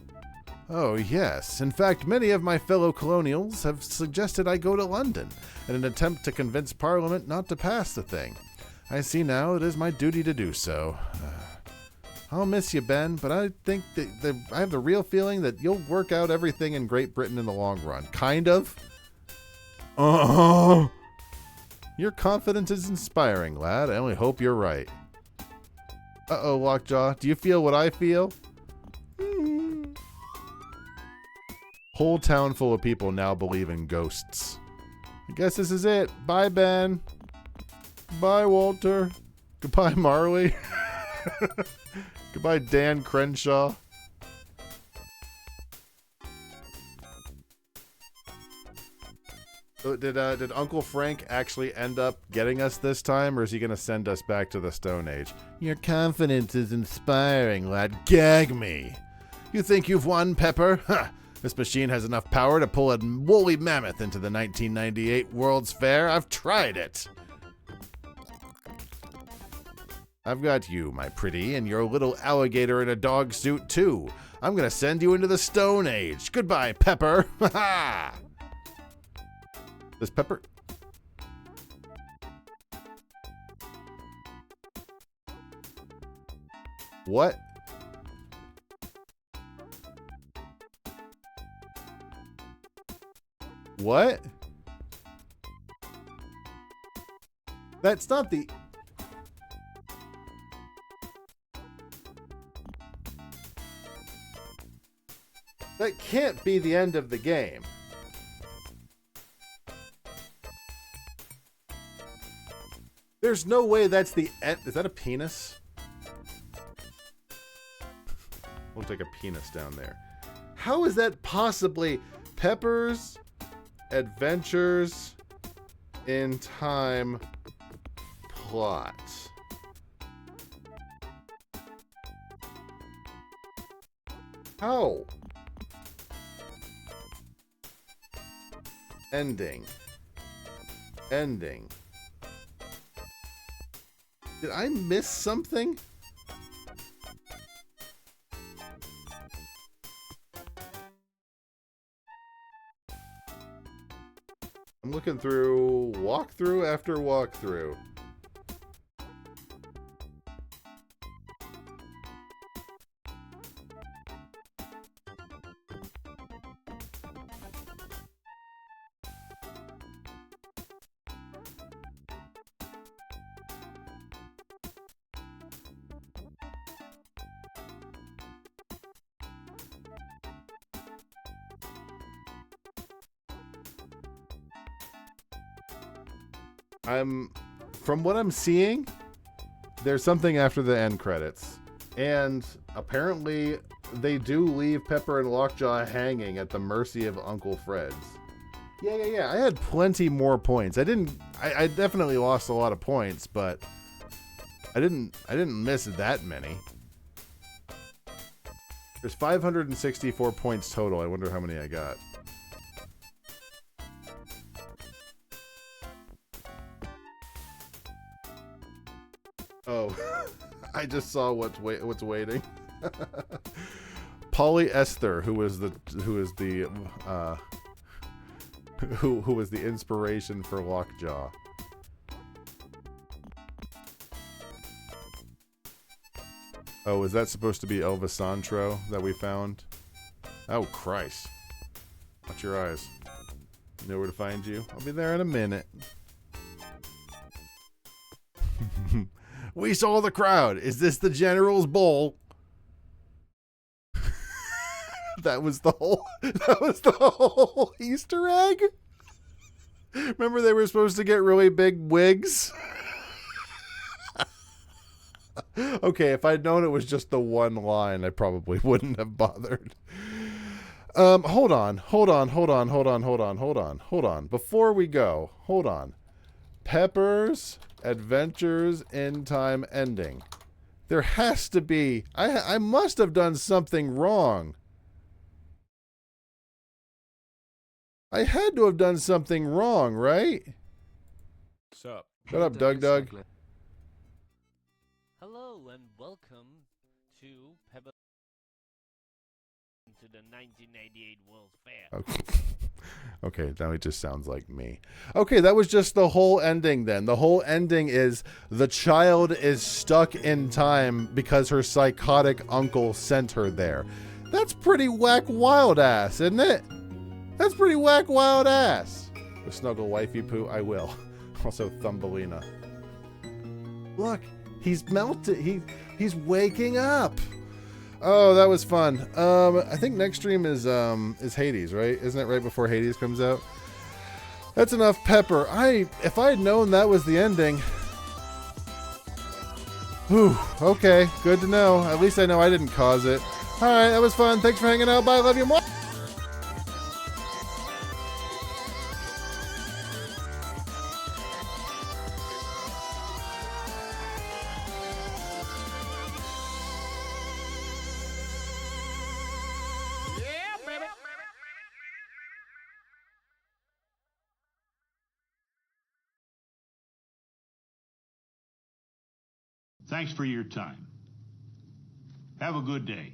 Oh, yes. In fact, many of my fellow colonials have suggested I go to London in an attempt to convince Parliament not to pass the thing. I see now it is my duty to do so. I'll miss you, Ben, but I think that I have the real feeling that you'll work out everything in Great Britain in the long run. Kind of. Your confidence is inspiring, lad. I only hope you're right. Uh-oh, Lockjaw. Do you feel what I feel? Whole town full of people now believe in ghosts. I guess this is it. Bye, Ben. Bye, Walter. Goodbye, Marley. Goodbye, Dan Crenshaw. So did Uncle Frank actually end up getting us this time, or is he going to send us back to the Stone Age? Your confidence is inspiring, lad. Gag me. You think you've won, Pepper? Huh. This machine has enough power to pull a woolly mammoth into the 1998 World's Fair. I've tried it. I've got you, my pretty, and your little alligator in a dog suit, too. I'm going to send you into the Stone Age. Goodbye, Pepper. Ha ha! This Pepper? What? What? That's not the... That can't be the end of the game. There's no way that's the end. Is that a penis? Looks like a penis down there. How is that possibly Pepper's Adventures in Time plot? How? Ending. Ending. Did I miss something? I'm looking through walkthrough after walkthrough. From what I'm seeing, there's something after the end credits. And apparently they do leave Pepper and Lockjaw hanging at the mercy of Uncle Fred's. Yeah. I had plenty more points. I definitely lost a lot of points, but I didn't miss that many. There's 564 points total. I wonder how many I got. Oh, I just saw what's waiting. Polyester, who was the inspiration for Lockjaw. Oh, is that supposed to be Elvis Santro that we found? Oh, Christ. Watch your eyes. You know where to find you? I'll be there in a minute. We saw the crowd. Is this the General's Bowl? That was the whole Easter egg? Remember they were supposed to get really big wigs? Okay, if I'd known it was just the one line, I probably wouldn't have bothered. Hold on. Before we go, hold on. Pepper's Adventures in Time ending. There has to be... I must have done something wrong. I had to have done something wrong, right? Sup? Shut up, Doug. Hello and welcome to Pebble to the 1998 World's Fair. Okay. Okay, now it just sounds like me. Okay, that was just the whole ending then. The whole ending is the child is stuck in time because her psychotic uncle sent her there. That's pretty whack wild ass, isn't it? That's pretty whack wild ass. The snuggle wifey poo, I will. Also Thumbelina. Look, he's melted. He's waking up. Oh, that was fun. I think next stream is Hades, right? Isn't it right before Hades comes out? That's enough pepper. If I had known that was the ending. Whew, okay, good to know. At least I know I didn't cause it. Alright, that was fun. Thanks for hanging out. Bye, love you more. Thanks for your time. Have a good day.